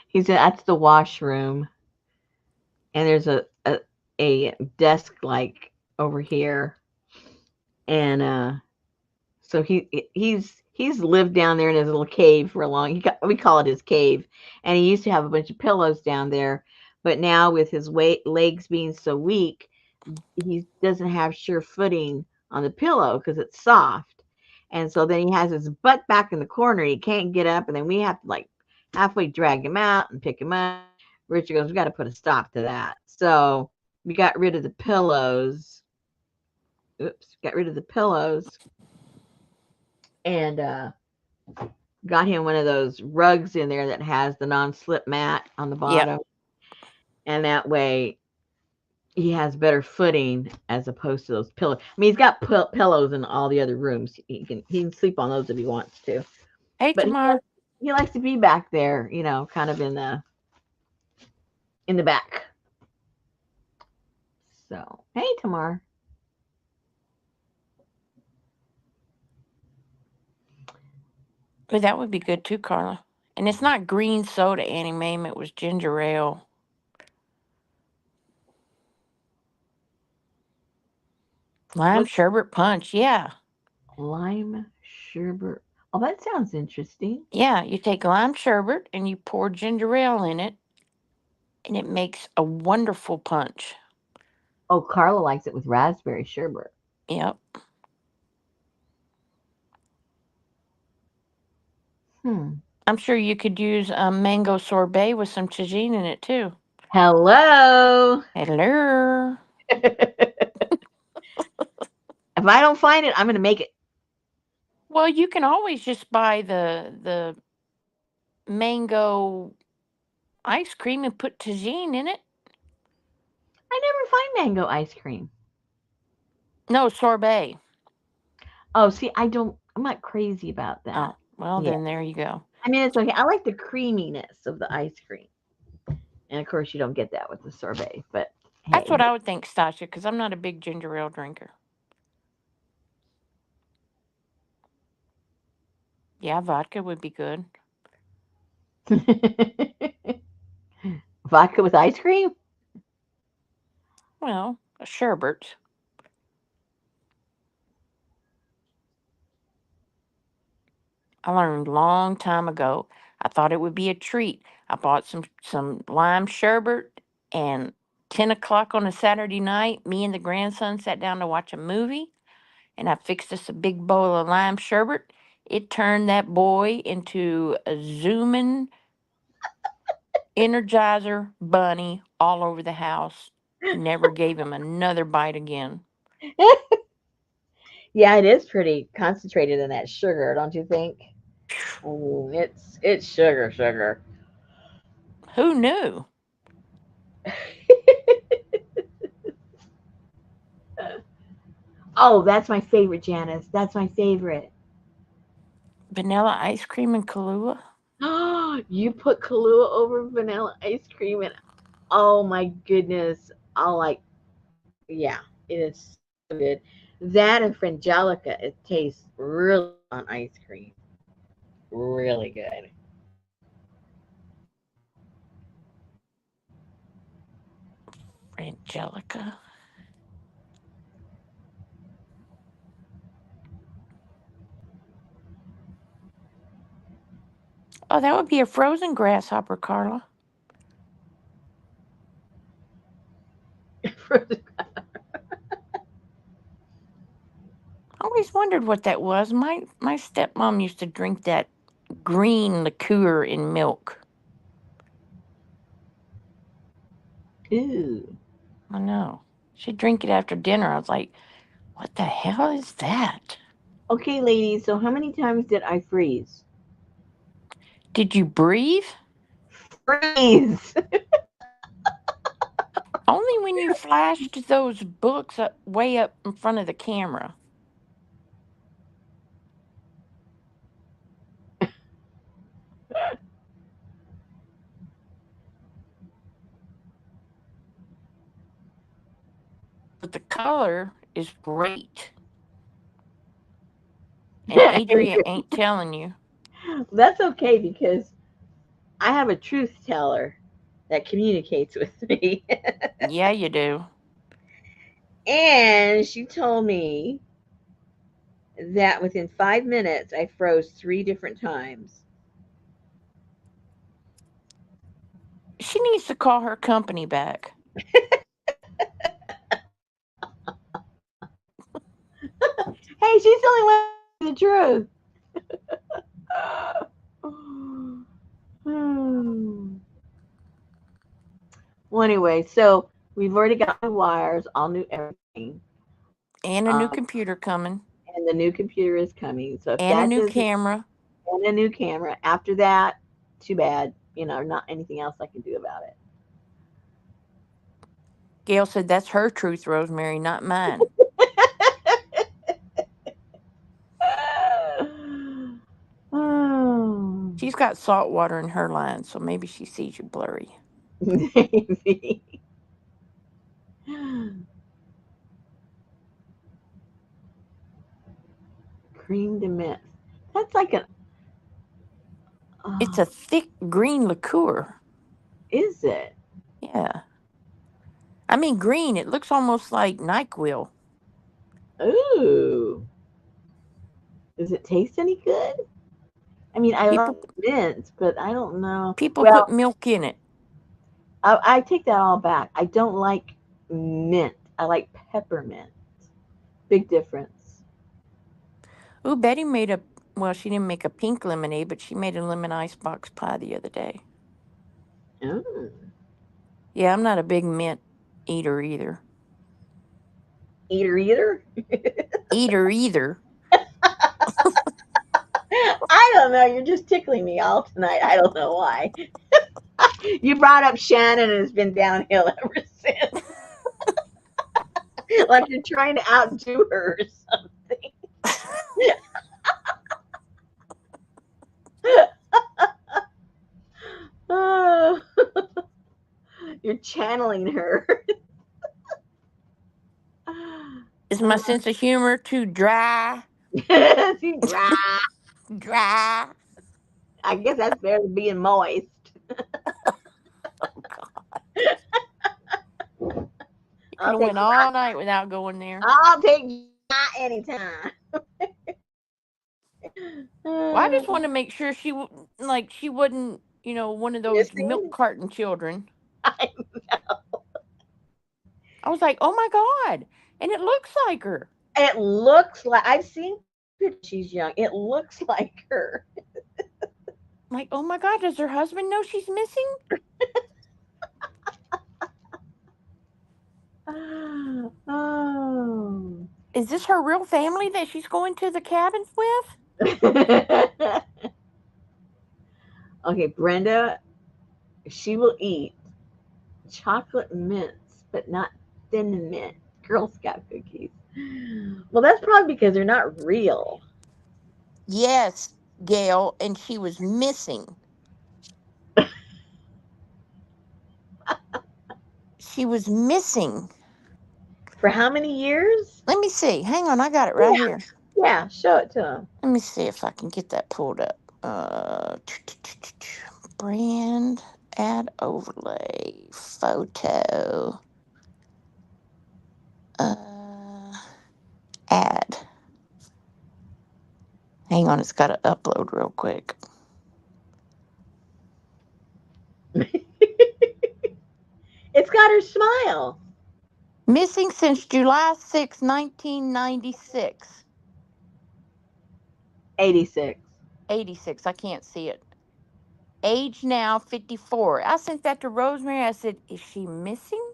He said that's the washroom, and there's a desk like over here, and so he's lived down there in his little cave for a long. We call it his cave, and he used to have a bunch of pillows down there, but now with his legs being so weak, he doesn't have sure footing on the pillow because it's soft. And so then he has his butt back in the corner. He can't get up. And then we have to like halfway drag him out and pick him up. Richard goes, we got to put a stop to that. So we got rid of the pillows. Oops, got rid of the pillows and got him one of those rugs in there that has the non slip mat on the yep. bottom. And that way he has better footing as opposed to those pillows. I mean, he's got pillows in all the other rooms. He can sleep on those if he wants to. Hey, But Tamar. he likes to be back there, kind of in the back. So, hey, Tamar. Oh, that would be good too, Carla. And it's not green soda, Annie Mame. It was ginger ale. Lime What sherbet punch. Yeah. lime sherbet? Oh, that sounds interesting. Yeah. You take lime sherbet and you pour ginger ale in it, and it makes a wonderful punch. Oh, Carla likes it with raspberry sherbet. Yep. Hmm. I'm sure you could use a mango sorbet with some tagine in it too. Hello. Hello. If I don't find it, I'm going to make it. Well, you can always just buy the mango ice cream and put tagine in it. I never find mango ice cream. No, sorbet. Oh, see, I'm not crazy about that. Oh, well, Yeah. then there you go. I mean, it's okay. I like the creaminess of the ice cream. And of course, you don't get that with the sorbet, but That's hey. what I would think, Stasha, because I'm not a big ginger ale drinker. Yeah, vodka would be good. Vodka with ice cream? Well, a sherbet. I learned a long time ago. I thought it would be a treat. I bought some lime sherbet, and 10 o'clock on a Saturday night, me and the grandson sat down to watch a movie, and I fixed us a big bowl of lime sherbet. It turned that boy into a zooming Energizer bunny all over the house. Never gave him another bite again. Yeah, it is pretty concentrated in that sugar, don't you think? It's sugar, sugar. Who knew? Oh, that's my favorite, Janice. That's my favorite. Vanilla ice cream and Kahlua? Oh, you put Kahlua over vanilla ice cream, and oh my goodness, I'll like, yeah, it is so good. That and Frangelica, it tastes really good on ice cream. Really good. Angelica. Oh, that would be a frozen grasshopper, Carla. I always wondered what that was. My stepmom used to drink that green liqueur in milk. Ooh. I know. She'd drink it after dinner. I was like, what the hell is that? Okay, ladies, so how many times did I freeze? Did you breathe? Freeze! Only when you flashed those books up, way up in front of the camera. But the color is great. And Adria ain't telling you. That's okay because I have a truth teller that communicates with me. Yeah, you do. And she told me that within 5 minutes I froze 3 different times. She needs to call her company back. Hey, she's the only one telling the truth. Hmm. Well, anyway, so we've already got new wires, all new everything. And a new Um, computer coming. and the new computer is coming. So if And a that new doesn't, camera. and a new camera, after that, too bad. Not anything else I can do about Gail said that's her truth, Rosemary, not mine. it. Oh, She's got salt water in her line, so maybe she sees you blurry. maybe. Cream de mint. That's like an. It's Oh, a thick green liqueur. is it? Yeah. I mean, green. It looks almost like NyQuil. Ooh. Does it taste any good? I mean, I like People mint, but I don't know. people put Well, milk in it. I take that all back. I don't like mint. I like peppermint. Big difference. Ooh, Betty made a, well, she didn't make a pink lemonade, but she made a lemon icebox pie the other day. Oh. Yeah, I'm not a big mint eater either. Eater, eater. Eater either. I don't know. You're just tickling me all tonight. I don't know why. You brought up Shannon and it's been downhill ever since. Like you're trying to outdo her or something. Oh, you're channeling her. Is my sense of humor too dry? She's dry. Dry. I guess that's better than being moist. Oh God. You could I'll have take went all night without going there. I'll take dry anytime. Well, I just Uh, want to make sure like she wasn't, one of those milk missing? carton children. I, I was like, oh my God. And it looks like her. it looks like I've seen pictures when she's young. It looks like her. I'm like, oh my God, does her husband know she's missing? Oh. Is this her real family that she's going to the cabins with? Okay, Brenda, she will eat chocolate mints, but not thin mint Girl Scout cookies. Well, that's probably because they're not real. Yes, Gail, and she was missing. She was missing. For how many years? Let me see. Hang on, I got it Yeah, right here. yeah, show it to him. Let me see if I can get that pulled up. Brand add overlay photo. Uh, add. Hang on, it's got to upload real quick. It's got her smile. Missing since July 6, 1996. 86. 86. I can't see it. Age now 54. I sent that to Rosemary. I said, is she missing?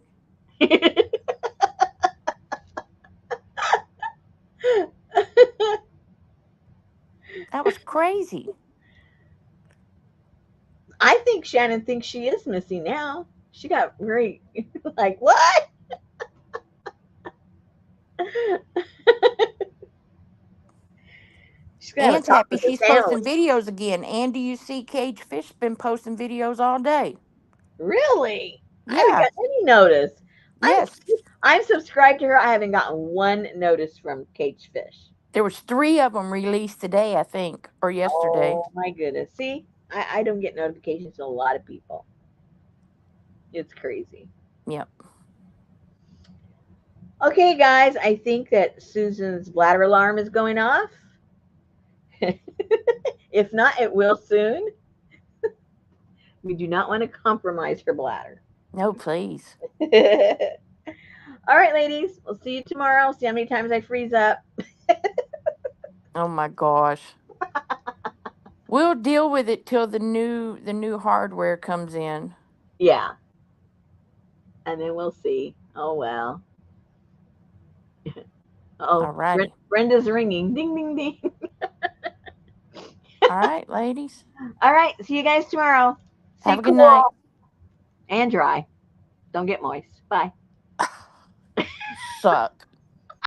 That was crazy. I think Shannon thinks she is missing now. She got very like what? She's gonna have a Ann's talk happy with her she's family. posting videos again. And do you see Cage Fish been posting videos all day? Really? I haven't Yeah. got any notice. I'm Yes. I'm subscribed to her. I haven't gotten one notice from Cage Fish. There was 3 of them released today, I think, or yesterday. Oh my goodness. See, I don't get notifications from a lot of people. It's crazy. Yep. Okay, guys, I think that Susan's bladder alarm is going off. If not, it will soon. We do not want to compromise her bladder. No, please. All right, ladies, we'll see you tomorrow. See how many times I freeze up. Oh my gosh. We'll deal with it till the new hardware comes in. Yeah, and then we'll see. Oh, well. Oh, Alrighty. Brenda's ringing. Ding, ding, ding. All right, ladies. All right, see you guys tomorrow. Stay Have a good cool night. and dry. Don't get moist. Bye. You suck.